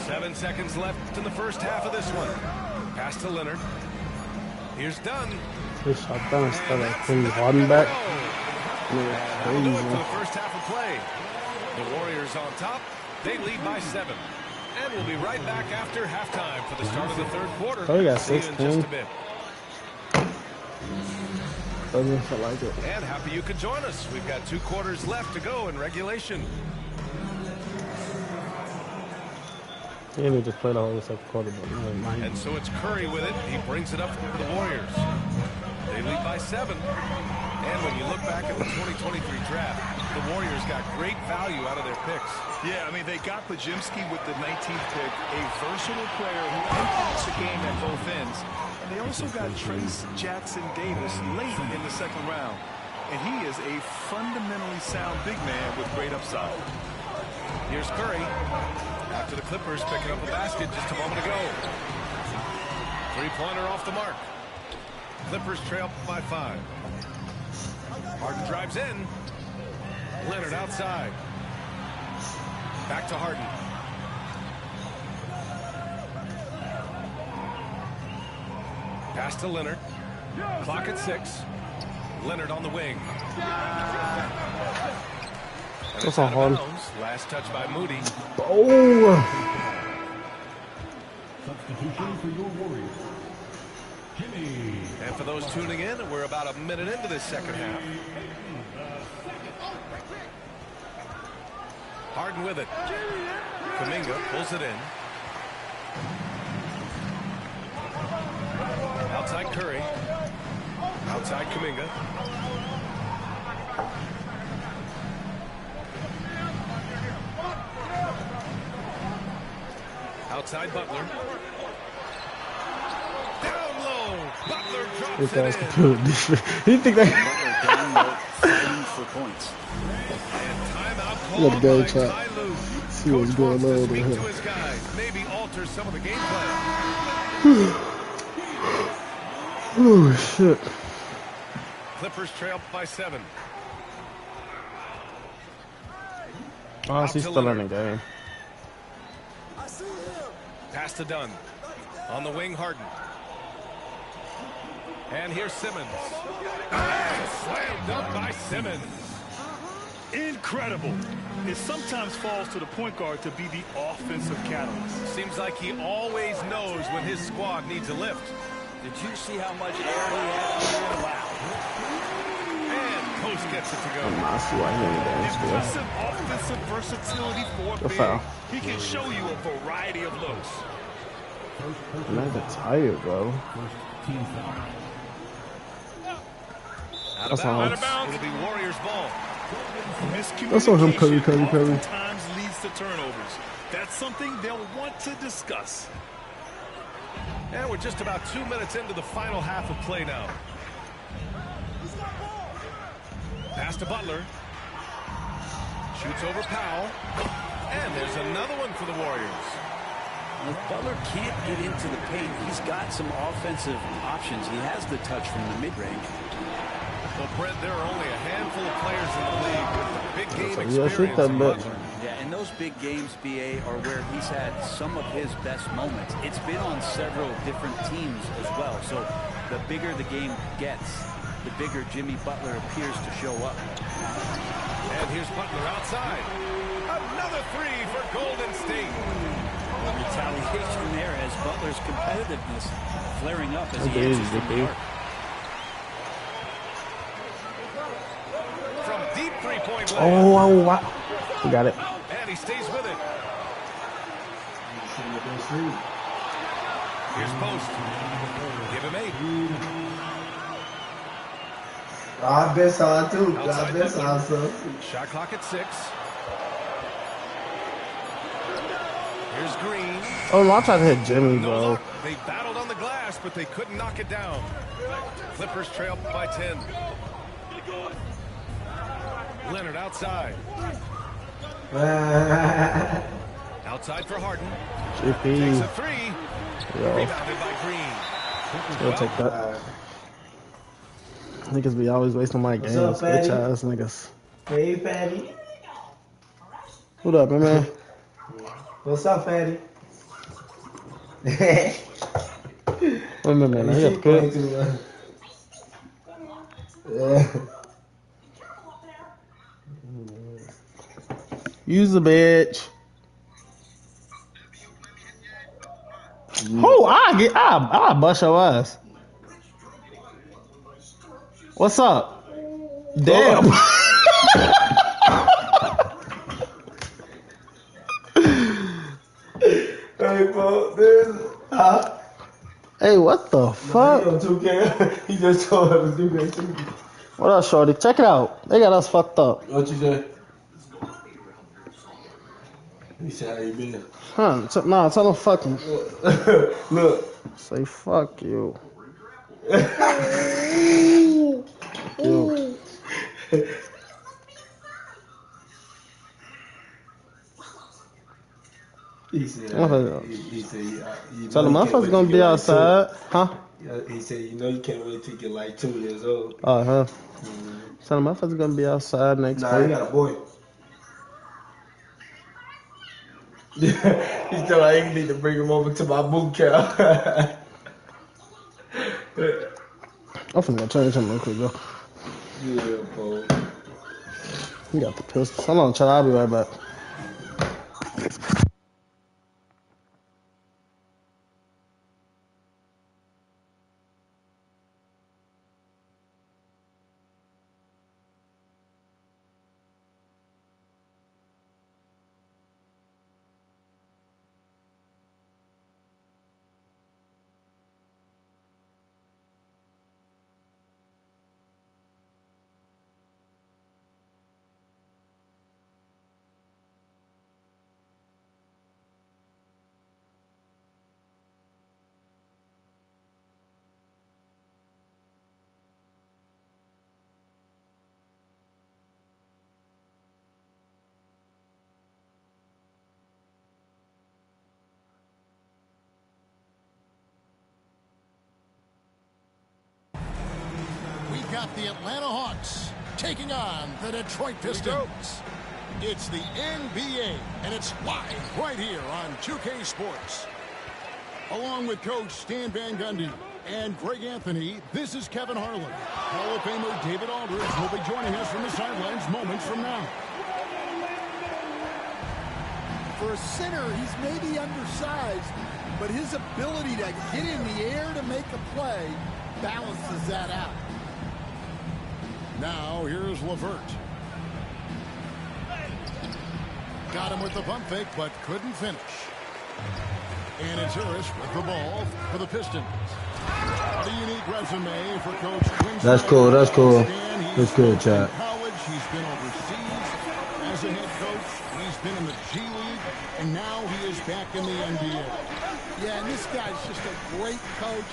7 seconds left in the first half of this one. Pass to Leonard. Here's Dunn. This shot done instead of putting Harden back. That'll do it for the first half of play. The Warriors on top. They lead by 7. And we'll be right back after halftime for the start of the third quarter. Oh, we got See you 16. in just a bit. Doesn't feel like it. And happy you could join us. We've got 2 quarters left to go in regulation. You need to play the whole second quarter, but and so it's Curry with it. He brings it up for the Warriors. They lead by 7. And when you look back at the 2023 draft, the Warriors got great value out of their picks. Yeah, I mean, they got Pajimski with the 19th pick, a versatile player who impacts the game at both ends. And they also got Trace Jackson Davis late in the second round. And he is a fundamentally sound big man with great upside. Here's Curry. After the Clippers picking up a basket just a moment ago. Three-pointer off the mark. Clippers trail by 5. Harden drives in. Leonard outside. Back to Harden. Pass to Leonard. Clock at 6. Leonard on the wing. That's a hard. Last touch by Moody. Oh! Substitution for your Warriors. Jimmy. And for those tuning in, we're about a minute into this second half. Harden with it. Kuminga pulls it in. Outside Curry. Outside Kuminga. Outside Butler. Down low. Butler drops it in. You think that? Butler down low, fighting for points. And timeout Look, called go by chat. Ty Lue. See what's Coach going wants on to over speak here. to his guys. Maybe alter some of the game plan. Oh shit! Clippers trail by 7. Oh, she's still in the game. Pass to Dunn. On the wing, Harden. And here's Simmons. And slammed up by Simmons. Incredible. It sometimes falls to the point guard to be the offensive catalyst. Seems like he always knows when his squad needs a lift. Did you see how much air he had out there? Wow. And Post gets it to go. I see why he ain't dance Impressive offensive versatility for Good big. foul. He can show you a variety of looks. I'm not that tired, bro. First team foul. Out That's of all. bounds. It'll be Warriors ball. That's on him, Curry. Oftentimes leads to turnovers. That's something they'll want to discuss. And we're just about 2 minutes into the final half of play now. Pass to Butler. Shoots over Powell. And there's another one for the Warriors. If Butler can't get into the paint, he's got some offensive options. He has the touch from the mid-range. Well, Brent, there are only a handful of players in the league with the big game Yeah, shoot experience that in bitch. Butler. Yeah, and those big games, BA, are where he's had some of his best moments. It's been on several different teams as well. So the bigger the game gets, the bigger Jimmy Butler appears to show up. And here's Butler outside. Another three for Golden State. Retaliation there as Butler's competitiveness flaring up as he Okay, answers from the arc. From deep three-point land. Oh, wow. We got it. And he stays with it. Here's Post. Give him 8. I bet so too. I Outside bet Butler. so. Shot clock at 6. Here's Green. Oh no, I tried to hit Jimmy, No bro. luck. They battled on the glass, but they couldn't knock it down. Clippers trail by 10. Leonard outside. Outside for Harden. Takes GP. a 3. Yo, Rebounded by Green. we'll take that. Niggas be always wasting my games. up, fatty? Bitch ass niggas. Hey, fatty. What up, man? What's up, fatty? Wait a minute, man. He up good. Yeah. Use the bitch. Oh, I bust your ass. What's up? Damn. Hey, bro, this. Hey, what the fuck? He just told her to do that too. What up, shorty? Check it out. They got us fucked up. What you say? He said, how you been? Huh? Nah, tell them fuck me. Look. Say fuck you. He said, so the motherfuckers gonna be outside, huh? He said, you know, you can't wait till you get like 2 years old. Uh-huh. So the motherfuckers gonna be outside next week. Nah, he got a boy. He said, I need to bring him over to my boot camp. I'm finna go change him real quick, though. Yeah, bro. He got the pistol. Hold on, child. I'll be right back. The Atlanta Hawks taking on the Detroit Pistons. It's the NBA, and it's live right here on 2K Sports. Along with Coach Stan Van Gundy and Greg Anthony, this is Kevin Harlan. Hall of Famer David Aldridge will be joining us from the sidelines moments from now. For a center, he's maybe undersized, but his ability to get in the air to make a play balances that out. Now, here's LeVert. Got him with the pump fake, but couldn't finish. And it's Harris with the ball for the Pistons. What a unique resume for Coach Quinn. That's cool, that's cool. That's good, Chad. College, he's been overseas as a head coach. He's been in the G League, and now he is back in the NBA. Yeah, and this guy's just a great coach.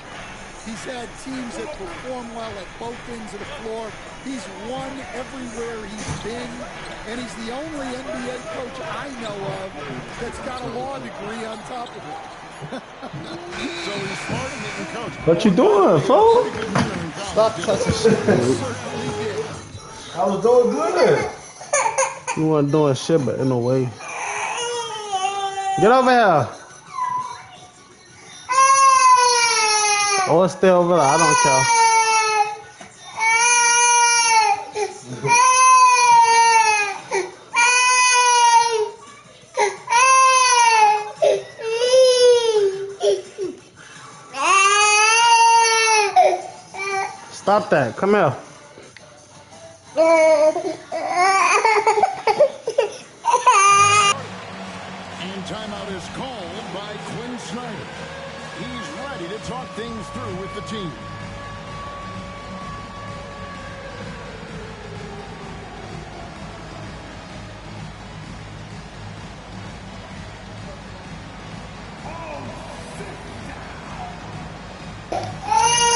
He's had teams that perform well at both ends of the floor. He's won everywhere he's been, and he's the only NBA coach I know of that's got a law degree on top of it. So he's smart and hitting coach. What you doing, fool? Stop touching shit, dude. I was doing good. You weren't doing shit, but in a way. Get over here. Oh, stay over there. I don't care. Stop that. Come here. And timeout is called by Quinn Snyder. He's ready to talk things through with the team.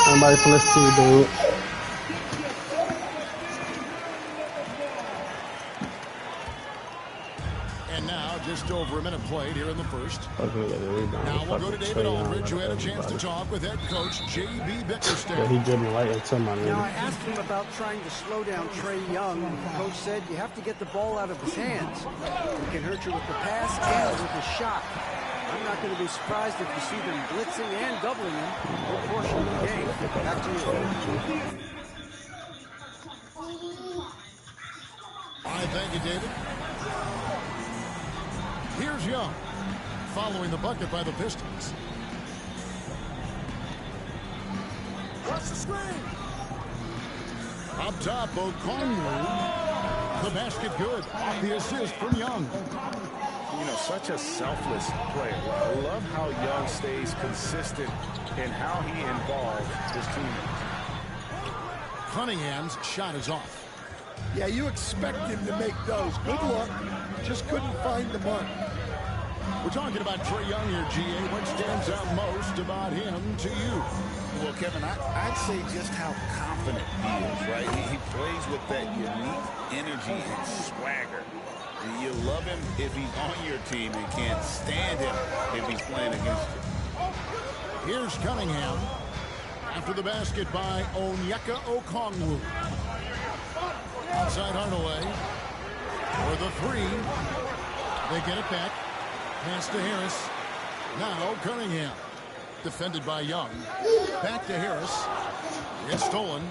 Somebody from this team, dude. And now, just over a minute played here in the first. Okay, now we'll go to David Aldridge, who had a chance to talk with head coach J.B. Bickerstaff. Yeah, he dribbling right into my name. Now, I asked him about trying to slow down Trae Young. The coach said you have to get the ball out of his hands. He can hurt you with the pass and with the shot. I'm not going to be surprised if you see them blitzing and doubling him for a portion of the game. Back to you. All right, thank you, David. Here's Young, following the bucket by the Pistons. What's the screen? Up top, O'Connor. The basket good. The assist from Young. You know, such a selfless player. I love how Young stays consistent in how he involves his teammates. Cunningham's shot is off. Yeah, you expect him to make those. Good luck. Just couldn't find the mark. We're talking about Trae Young here, GA. What stands out most about him to you? Well, Kevin, I'd say just how confident he is, right? He plays with that unique energy and swagger. You love him if he's on your team and can't stand him if he's playing against you. Here's Cunningham. After the basket by Onyeka Okongwu. Outside Hardaway. For the three. They get it back. Pass to Harris. Now Cunningham. Defended by Young. Back to Harris. It's stolen.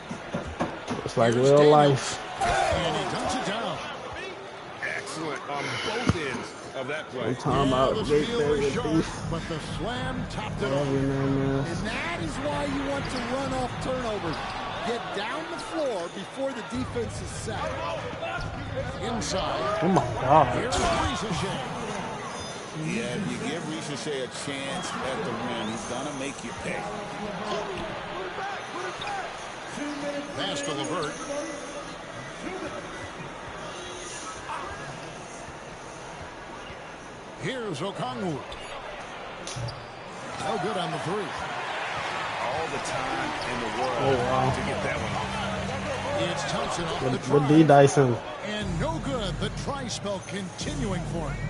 It's like real life. And he dunks it down. Excellent on both ends of that play. I'm talking about Jake Davis beef. But the slam topped it off. And that is why you want to run off turnovers. Get down the floor before the defense is set. Inside. Oh my God. Here's Ricochet. Yeah, if you give Ricochet a chance at the rim, he's going to make you pay. Pass to LeVert. Here's Okongwu. No good on the three. All the time in the world to get that one off. It's Thompson off the With try. D. Dyson. And no good. The try spell continuing for him.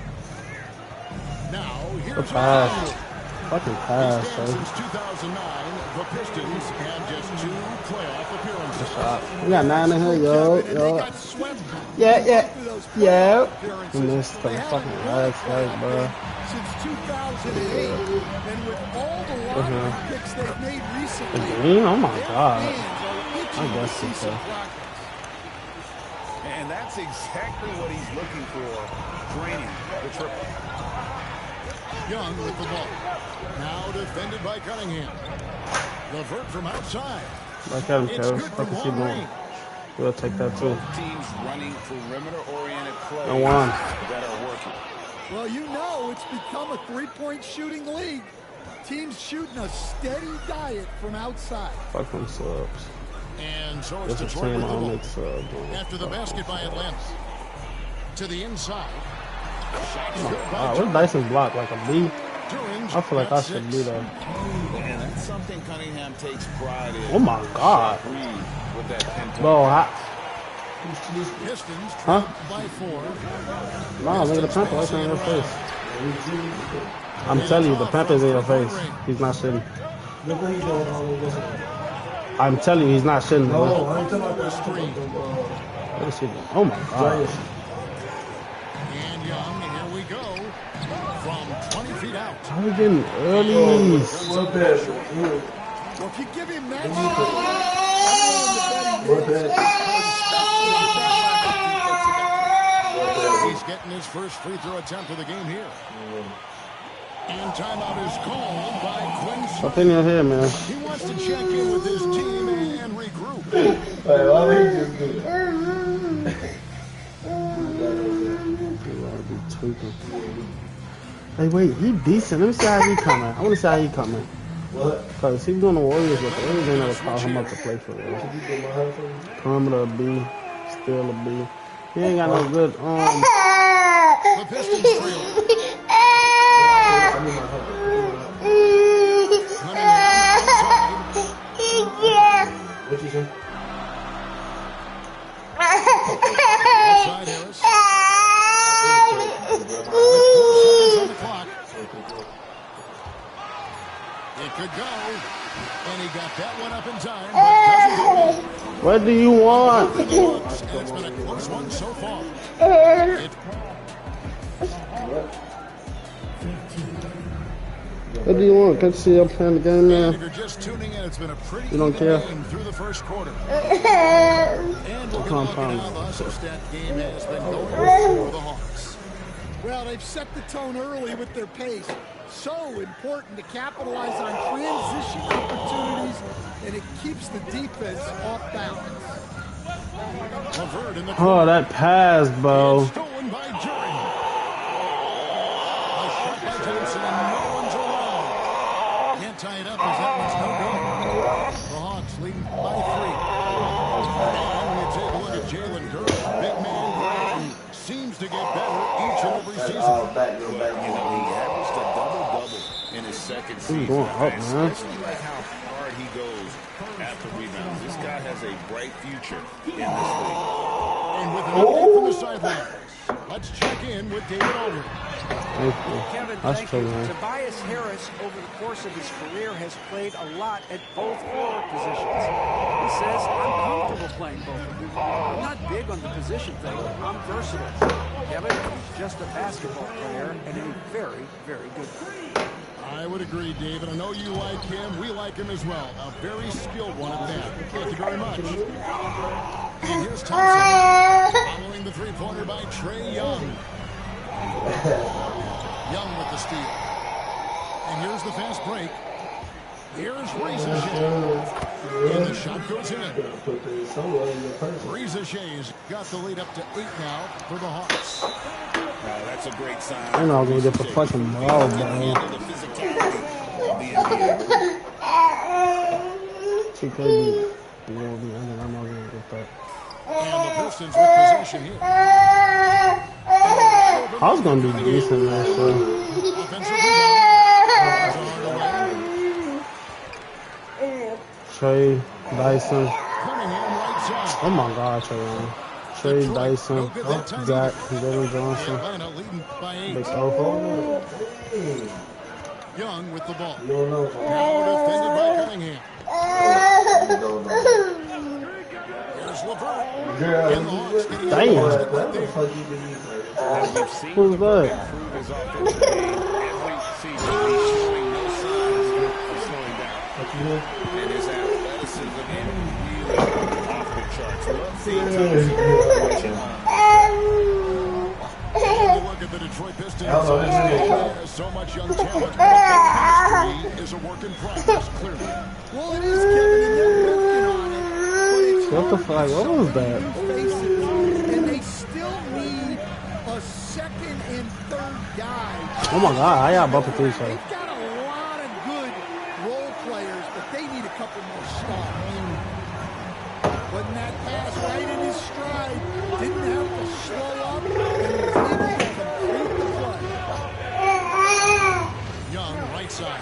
Now, here's The pass. Okongwu. Fucking pass, Since bro. 2009, the Pistons had just 2 playoff appearances. We got 9 in here, yo. Yeah. We missed the fucking legs, bro. Since 2008, and with all the lottery picks they've made recently, The green? Oh my their God. fans are itching I to guess see it's some a- progress. And that's exactly what he's looking for, draining the triple. Young with the ball. Now defended by Cunningham. LeVert from outside. Look at him, It's Kevin. good Fuck from is he long doing? range. We'll take that too. Teams running perimeter-oriented plays And one. that are working. Well, you know it's become a three-point shooting league. Teams shooting a steady diet from outside. Fuck them subs. And so it's This is Detroit team with the on ball. make sub. After the basket by Atlanta. To the inside. Shots good by Wow, what Dyson block? Like a B? Durant. I feel like I That's should 6. be there. And that's something Cunningham takes pride in. Oh my God. With that 10-point. Bro, Pistons huh? by 4. No, look at the pimple. That's in your face. I'm telling you, the pimple's in your face. He's not shitting. Look what he's doing. I'm telling you, he's not shitting. No, Bro. I ain't talking about the screen. What is he doing? Oh my God. And Young, here we go. From 20 feet out. How are we getting early? What pass? Well, if you give him that He's getting his first free throw attempt of the game here. And timeout is called by Quinn. Up in your head, man. He wants to check in with his team and regroup. Hey, wait, he decent. Let me see how he coming. I want to see how he coming. What? Because he's doing the Warriors with the Warriors ain't never call him up to play for real. Perimeter a B, still a B. He ain't got no good, The Pistons trail. What you say? Outside Harris. With 4 seconds on the clock. It could go. And he got that one up in time, but doesn't go in. What do you want? And it's been a close one so far. What do you want? Can't you see I'm playing the game now? If you're just tuning in, it's been a pretty You don't care? game through the first quarter. And we'll get a look at Compound. how the Hustle-Stat game has been going for the Hawks. Well, they've set the tone early with their pace. So important to capitalize on transition opportunities, and it keeps the defense off balance. LeVert in the Oh, that pass, bro. stolen by Durant. A shot by Thompson, and no one's around. Can't tie it up as that one's no good. The Hawks leading by 3. get better each and every season. He averaged a double-double in his second season. Going up, man. Especially like how hard he goes after rebounds. This guy has a bright future in this league. And with an update from the sidelines, let's check in with David Aldridge. Kevin, thank you. Tobias Harris, over the course of his career, has played a lot at both forward positions. He says, I'm comfortable playing both of them. I'm not big on the position thing. I'm versatile. Kevin, he's just a basketball player and a very, very good player. I would agree, David. I know you like him. We like him as well. A very skilled one at that. Thank you very much. And here's Thompson. Following the three-pointer by Trae Young. Young with the steal. And here's the fast break. Here's Reza Shea. And the shot goes in. Reza Shea's got the lead up to 8 now for the Hawks. That's a great sign. I know I'm going to get the fucking ball, man. And the Pistons with possession here. I was going to be decent last year. Offensive rebound. Trey Dyson. Oh my God, Trey Dyson. Zach, Dylan Johnson. Big Alpha. Young with the ball. Now defended by Cunningham. Here's LeVert. Damn. Who's that? And his athleticism is really off the charts. Look at the Detroit Pistons. There's so much young talent. But their chemistry is a work in progress, clearly. Well, it is, Kevin, and they're working on it. But it's What the fuck? What was that? faces, and they still need a second and third guy. Oh my God, how y'all bumping through each other? They've got a lot of good role players, but they need a couple more stars. Wasn't that pass right in his stride? Didn't have to slow up and was able to complete the play. Young, right side.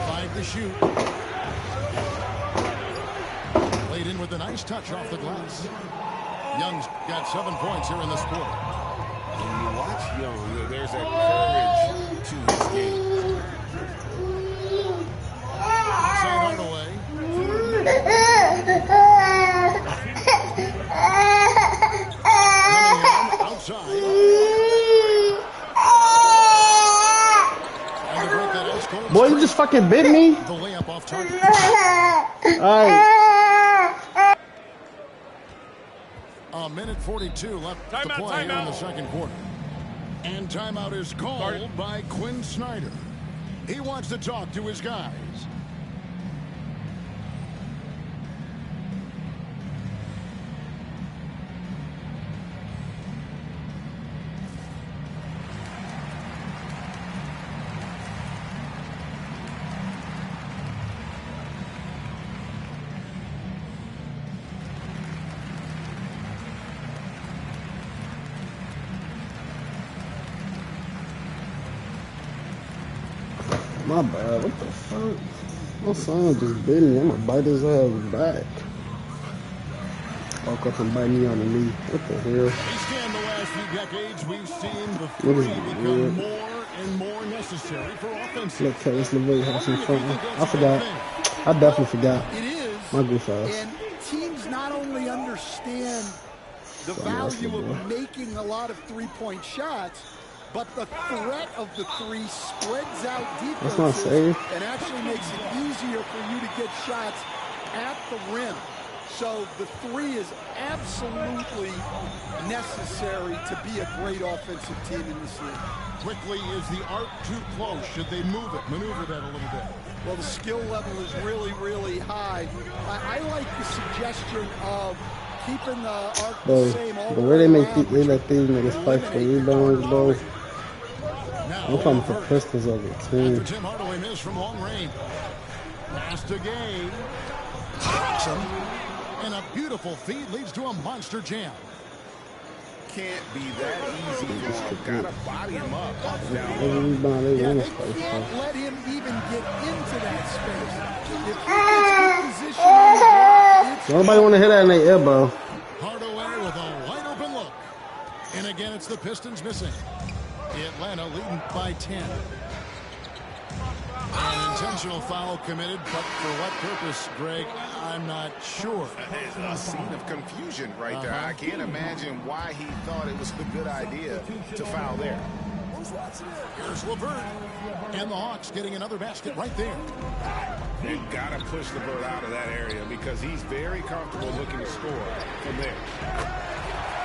5 to shoot. Laid in with a nice touch off the glass. Young's got 7 points here in this quarter. When you watch Young, there's a courage to his game. Inside Hardaway. Outside. Boy, you just fucking bit me. The layup off target. Alright. A minute 42 left to play here in the second quarter. And timeout is called by Quinn Snyder. He wants to talk to his guys. My bad. What the fuck? My son just bit me. I'm gonna bite his ass back. Walk up and bite me on the knee. What the hell? In the last few decades, we've seen the three become more and more necessary for offense. Look, Travis LeVert have some fun. I forgot. I definitely forgot. It is. My goof ass. And teams not only understand the value of making a lot of three-point shots, but the threat of the three spreads out That's not defenses safe. and actually makes it easier for you to get shots at the rim. So the three is absolutely necessary to be a great offensive team in this league. Quickly, is the arc too close? Should they move it, maneuver that a little bit? Well, the skill level is really, really high. I like the suggestion of keeping the arc the same all the way they make they let these niggas fight for rebounds, bro. I'm coming for Pistons over the team. Tim Hardaway missed from long range. Pass to Gay. Jackson. And a beautiful feed leads to a monster jam. Can't be that easy for him. Gotta body him up. Yeah, they can't let him even get into that space. If he gets good position on the ball, Nobody want to hit that in their elbow. Hardaway with a wide open look. And again, it's the Pistons missing. Atlanta leading by 10. An intentional foul committed, but for what purpose, Greg, I'm not sure. There's a scene of confusion right there. I can't imagine why he thought it was a good idea to foul there. Here's LeVert. And the Hawks getting another basket right there. You've got to push LeVert out of that area because he's very comfortable looking to score from there.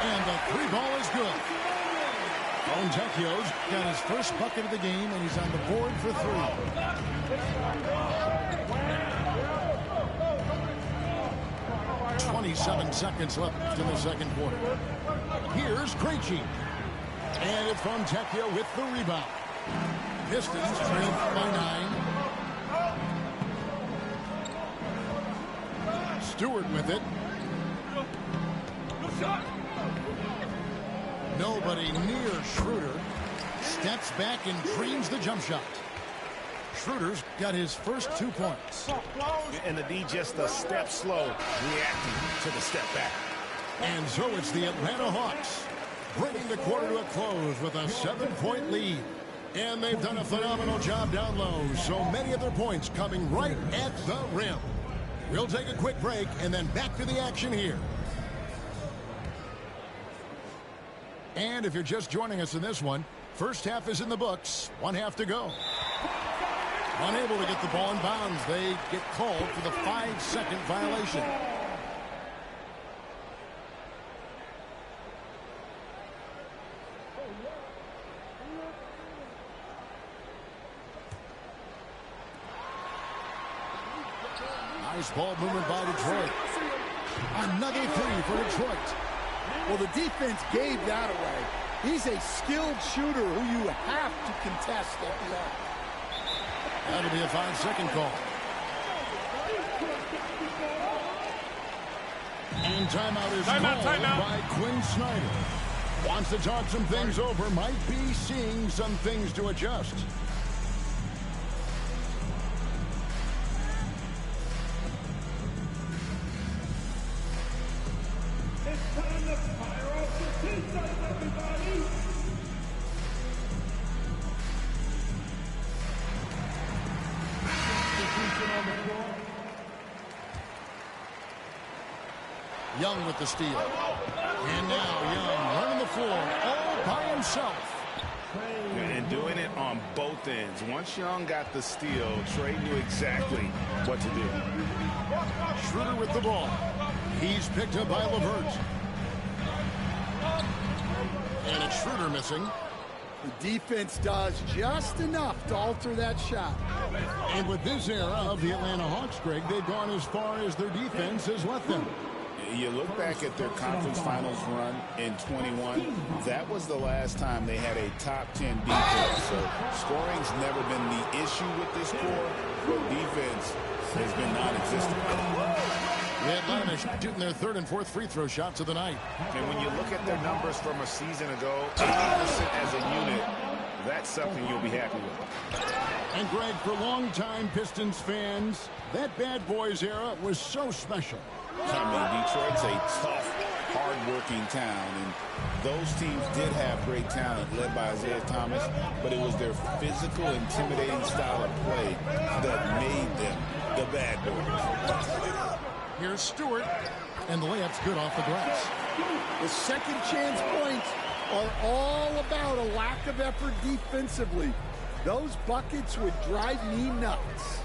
And the three ball is good. Fontecchio's got his first bucket of the game, and he's on the board for 3. 27 seconds left in the second quarter. Here's Krejci. And it's Fontecchio with the rebound. Pistons trail by 9. Stewart with it. Nobody near Schroeder. Steps back and drains the jump shot. Schroeder's got his first 2 points. And the D just a step slow, reacting to the step back. And so it's the Atlanta Hawks bringing the quarter to a close with a 7-point lead. And they've done a phenomenal job down low. So many of their points coming right at the rim. We'll take a quick break and then back to the action here. And if you're just joining us in this one, first half is in the books. 1 half to go. Unable to get the ball in bounds. They get called for the 5-second violation. Nice ball movement by Detroit. Another 3 for Detroit. well, the defense gave that away. He's a skilled shooter who you have to contest at the arc. That'll be a 5-second call. And timeout is called by Quinn Snyder. Wants to talk some things over. Might be seeing some things to adjust. It's time to fire off the pistols, everybody! Substitution on the floor. Young with the steal. And now Young running the floor all by himself. And doing it on both ends. Once Young got the steal, Trey knew exactly what to do. Schroeder with the ball. He's picked up by LeVert. And it's Schroeder missing. The defense does just enough to alter that shot. And with this era of the Atlanta Hawks, Greg, they've gone as far as their defense has let them. You look back at their conference finals run in 21, that was the last time they had a top 10 defense. So scoring's never been the issue with this core, but defense has been non-existent. The Atlanta shooting their third and fourth free throw shots of the night. And when you look at their numbers from a season ago, 80% as a unit, that's something you'll be happy with. And Greg, for longtime Pistons fans, that bad boys era was so special. I mean, Detroit's a tough, hard-working town, and those teams did have great talent led by Isaiah Thomas, but it was their physical, intimidating style of play that made them the bad boys. Here's Stewart, and the layup's good off the glass. The second chance points are all about a lack of effort defensively. Those buckets would drive me nuts.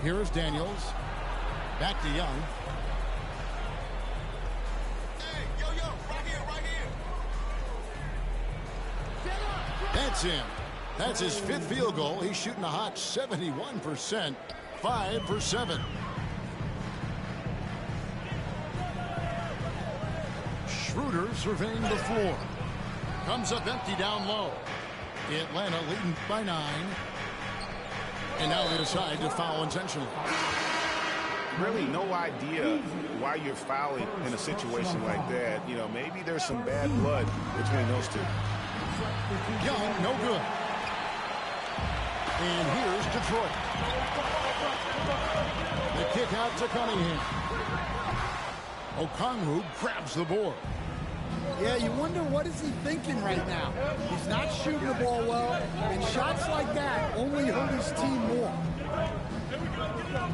Here's Daniels. Back to Young. Hey, yo, right here. That's him. That's his fifth field goal. He's shooting a hot 71%. 5 for 7. Schroeder surveying the floor. Comes up empty down low. Atlanta leading by 9. And now they decide to foul intentionally. really no idea why you're fouling in a situation like that. You know, maybe there's some bad blood between those two. Young, no good. And here's Detroit. The kick out to Cunningham. Okongwu grabs the board. Yeah, you wonder what is he thinking right now. He's not shooting the ball well, and shots like that only hurt his team more.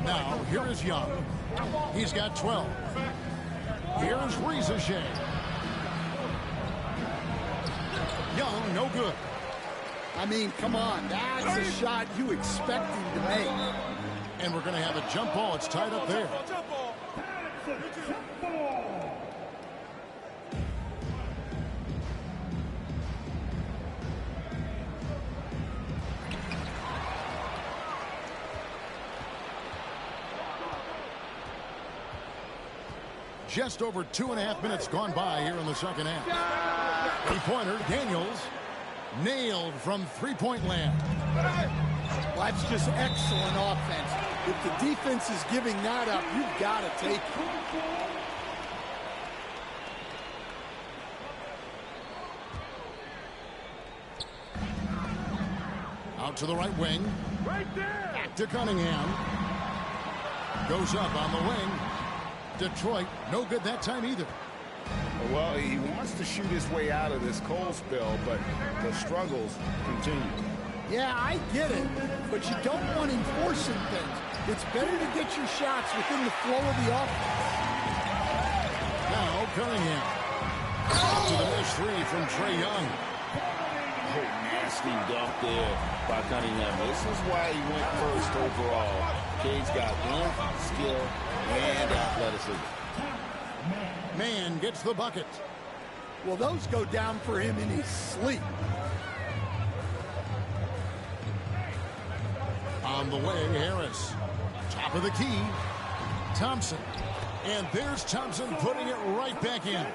Now, here is Young. He's got 12. Here's Rizachet. Young, no good. I mean, come on. That's a shot you expect him to make. And we're going to have a jump ball. It's tied up there. Just over 2.5 minutes gone by here in the second half. Three-pointer, Daniels, nailed from three-point land. Well, that's just excellent offense. If the defense is giving that up, you've got to take it. Out to the right wing. Right there. Back to Cunningham. Goes up on the wing. Detroit, no good that time either. Well, he wants to shoot his way out of this cold spell, but the struggles continue. Yeah, I get it, but you don't want him forcing things. It's better to get your shots within the flow of the offense. Now Cunningham. Up to the miss three from Trae Young. Oh, nasty dunk there by Cunningham. This is why he went first overall. Cade's got length, skill, and athleticism. Man gets the bucket. Well, those go down for him in his sleep. On the way, Harris. Top of the key. Thompson. And there's Thompson putting it right back in.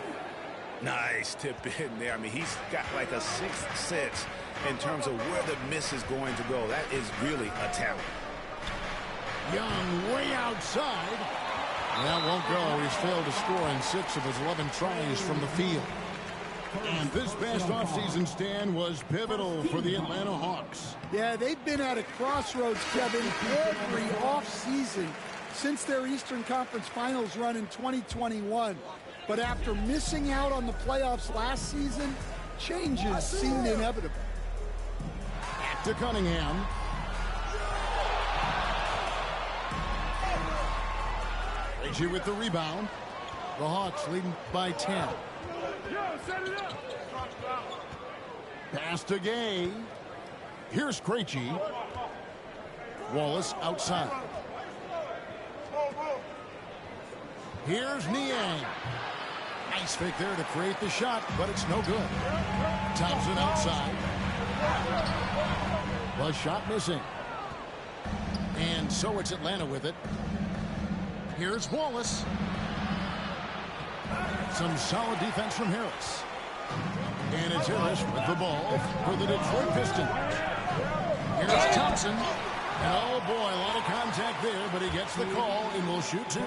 Nice tip in there. I mean, he's got like a sixth sense in terms of where the miss is going to go. That is really a talent. Young way outside. That won't go. He's failed to score in 6 of his 11 tries from the field. And this past offseason stand was pivotal for the Atlanta Hawks. Yeah, they've been at a crossroads, Kevin, every offseason since their Eastern Conference Finals run in 2021. But after missing out on the playoffs last season, changes seemed inevitable. Back to Cunningham. Reggie with the rebound. The Hawks leading by 10. Pass to Gay. Here's Krejci. Wallace outside. Here's Niang. Nice fake there to create the shot, but it's no good. Thompson outside. The shot missing. And so it's Atlanta with it. Here's Wallace. Some solid defense from Harris. And it's Harris with the ball for the Detroit Pistons. Here's Thompson. And oh boy, a lot of contact there, but he gets the call and will shoot 2.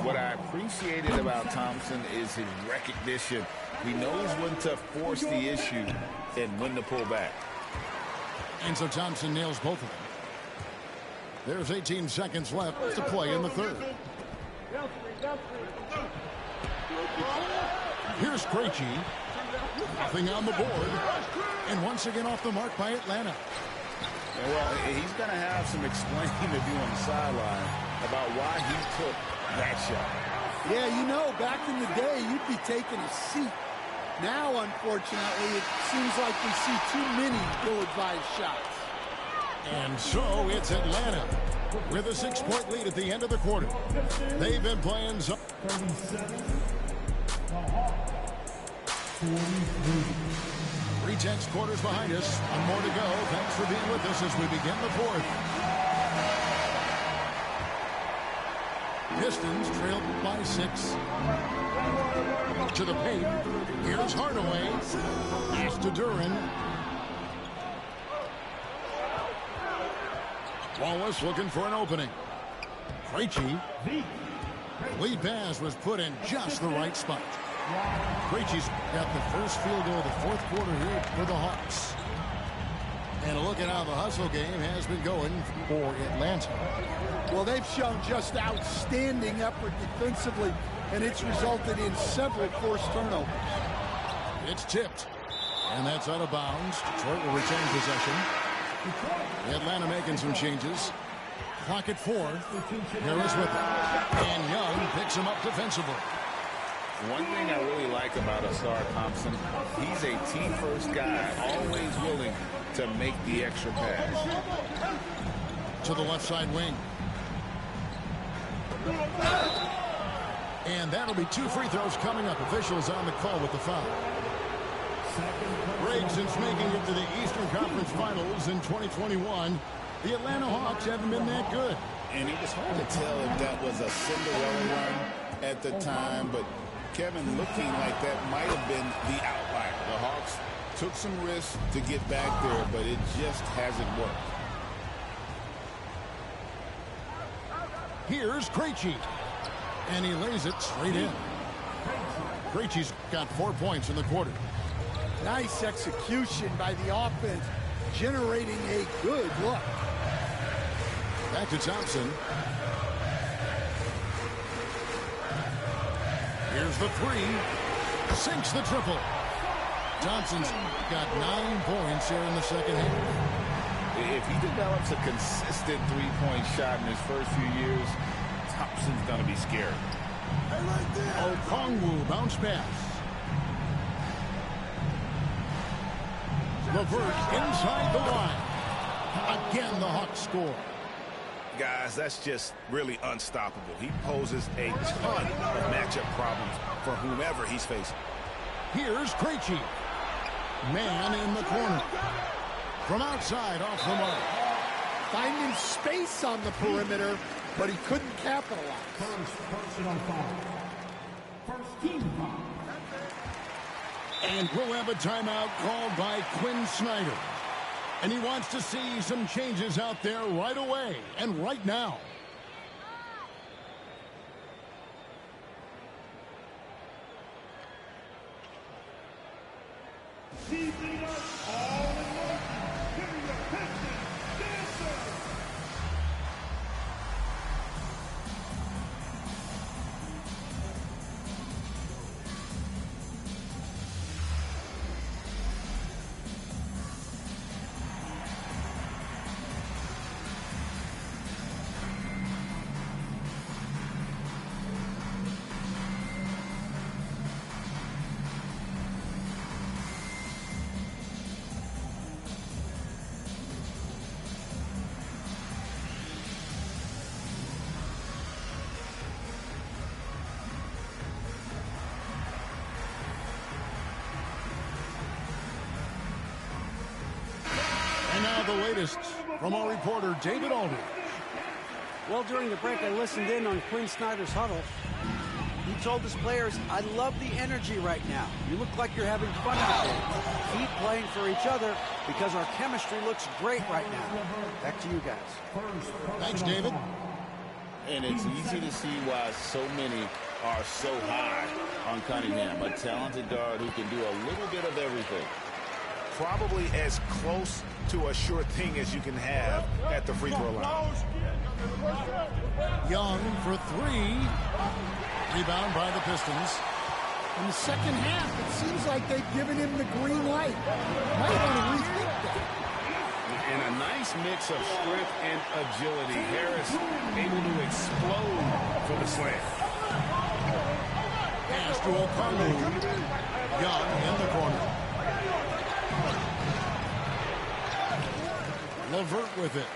What I appreciated about Thompson is his recognition. He knows when to force the issue and when to pull back. And so Thompson nails both of them. There's 18 seconds left to play in the third. Here's Krejci. Nothing on the board. And once again off the mark by Atlanta. Well, he's going to have some explaining to do on the sideline about why he took that shot. Yeah, you know, back in the day, you'd be taking a seat. Now, unfortunately, it seems like we see too many ill-advised shots. And so it's Atlanta with a 6-point lead at the end of the quarter. They've been playing so 3/10 quarters behind us. One more to go. Thanks for being with us as we begin the fourth. Pistons trailed by 6. To the paint. Here's Hardaway. Pass to Duran. Wallace looking for an opening. Krejci. Lead pass was put in just the right spot. Krejci's got the first field goal of the fourth quarter here for the Hawks. And a look at how the hustle game has been going for Atlanta. Well, they've shown just outstanding effort defensively, and it's resulted in several forced turnovers. It's tipped, and that's out of bounds. Detroit will retain possession. Atlanta making some changes. Clock at 4. Harris with it. And Young picks him up defensively. One thing I really like about Asar Thompson, he's a team-first guy, always willing to make the extra pass. To the left side wing. And that'll be 2 free throws coming up. Officials on the call with the foul. Greg, since making it to the Eastern Conference Finals in 2021, the Atlanta Hawks haven't been that good. And it was hard to tell if that was a Cinderella run at the time, but Kevin, looking like that might have been the outlier. The Hawks took some risks to get back there, but it just hasn't worked. Here's Krejci. And he lays it straight in. Krejci's got 4 points in the quarter. Nice execution by the offense, generating a good look. Back to Thompson. Here's the 3. Sinks the triple. Thompson's got 9 points here in the second half. If he develops a consistent three-point shot in his first few years, Thompson's going to be scared. Okongwu bounce pass. LeVert inside the line. Again, the Hawks score. Guys, that's just really unstoppable. He poses a ton of matchup problems for whomever he's facing. Here's Krejci. Man in the corner. From outside, off the mark. Finding space on the perimeter, but he couldn't capitalize. First personal foul. First team foul. And we'll have a timeout called by Quinn Snyder. And he wants to see some changes out there right away and right now. Seasoning up all in one. Give me your attention, dancer. And now the latest from our reporter, David Aldridge. Well, during the break, I listened in on Quinn Snyder's huddle. He told his players, I love the energy right now. You look like you're having fun out there. Keep playing for each other because our chemistry looks great right now. Back to you guys. Thanks, David. And it's easy to see why so many are so high on Cunningham, a talented guard who can do a little bit of everything. Probably as close to a sure thing as you can have at the free throw line. Young for 3. Rebound by the Pistons. In the second half, it seems like they've given him the green light. Might want to rethink that. And a nice mix of strength and agility. Harris able to explode for the slam. Pass to Okongwu. Young in the corner. LeVert with it.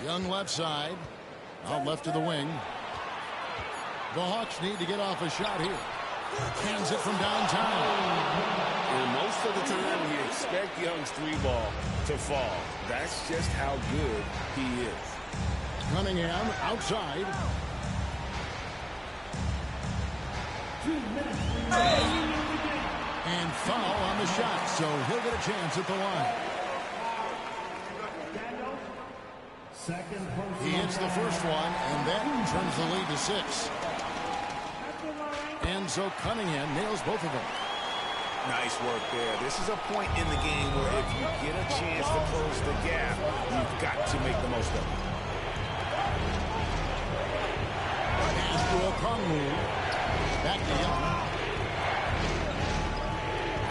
Young left side. Out left to the wing. The Hawks need to get off a shot here. Hands it from downtown. And most of the time, you expect Young's 3-ball to fall. That's just how good he is. Cunningham outside. And foul on the shot, so he'll get a chance at the line. He hits the first one, and that turns the lead to 6. And so Cunningham nails both of them. Nice work there. This is a point in the game where if you get a chance to close the gap, you've got to make the most of it. Andrew Conley. Back to Young.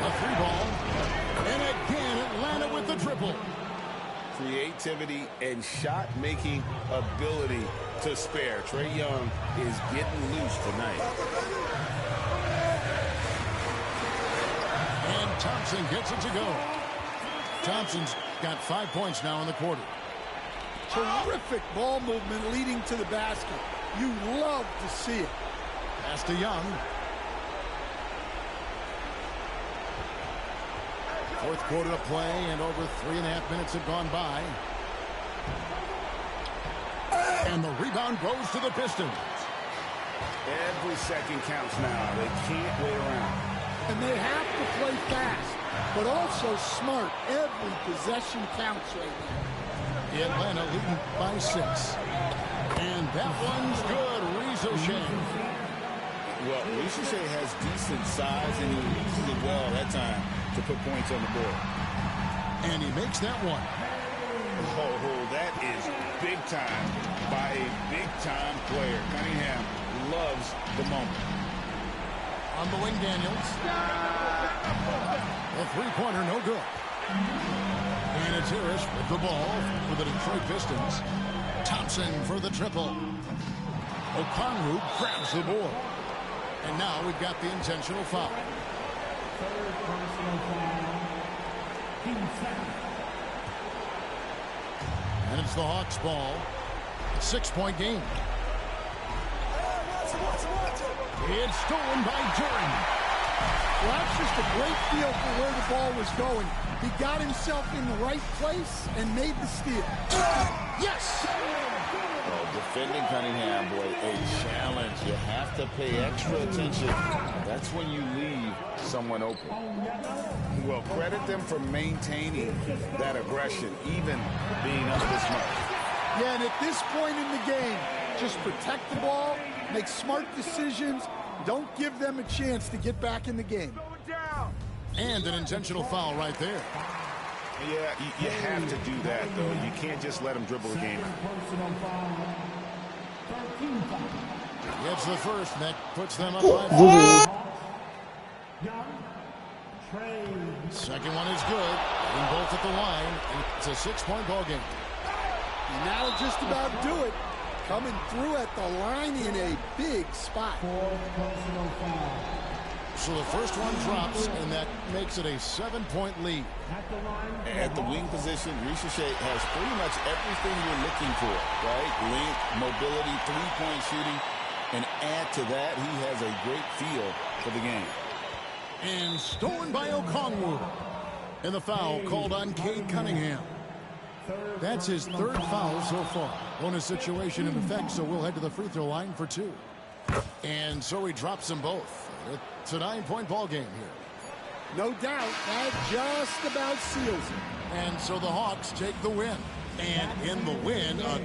A 3-ball. And again, Atlanta with the triple. Creativity and shot-making ability to spare. Trae Young is getting loose tonight. And Thompson gets it to go. Thompson's got 5 points now in the quarter. Terrific ball movement leading to the basket. You love to see it. Pass to Young. Fourth quarter of play, and over 3.5 minutes have gone by. And the rebound goes to the Pistons. Every second counts now. They can't wait around. And they have to play fast, but also smart. Every possession counts right now. Atlanta leading by 6. And that one's good. Ricochet. Well, Ricochet has decent size, and he uses it well that time to put points on the board. And he makes that one. Oh, that is big time by a big-time player. Cunningham loves the moment. On the wing, Daniels. A three-pointer, no good. And it's Harris with the ball for the Detroit Pistons. Thompson for the triple. O'Conru grabs the board. And now we've got the intentional foul. And it's the Hawks' ball. 6-point game. It's stolen by Jordan. Well, that's just a great feel for where the ball was going. He got himself in the right place and made the steal. Yes! Oh, defending Cunningham, boy, a challenge. You have to pay extra attention. That's when you leave someone open. Well, credit them for maintaining that aggression, even being up this much. Yeah, and at this point in the game, just protect the ball, make smart decisions, don't give them a chance to get back in the game. And an intentional foul right there. Yeah, you have to do that, though. You can't just let them dribble the game. Gets the first, and that puts them up by 4. Second one is good. And both at the line. It's a 6-point ball game. And that'll just about do it. Coming through at the line in a big spot. So the first one drops, and that makes it a 7-point lead. At the wing position, Ricochet has pretty much everything you're looking for, right? Length, mobility, three-point shooting. And add to that, he has a great feel for the game. And stolen by O'Conru. And the foul called on Cade Cunningham. That's his third foul so far. Bonus situation in effect, so we'll head to the free throw line for 2. And so he drops them both. It's a 9-point ball game here. No doubt, that just about seals it. And so the Hawks take the win. And in the win, a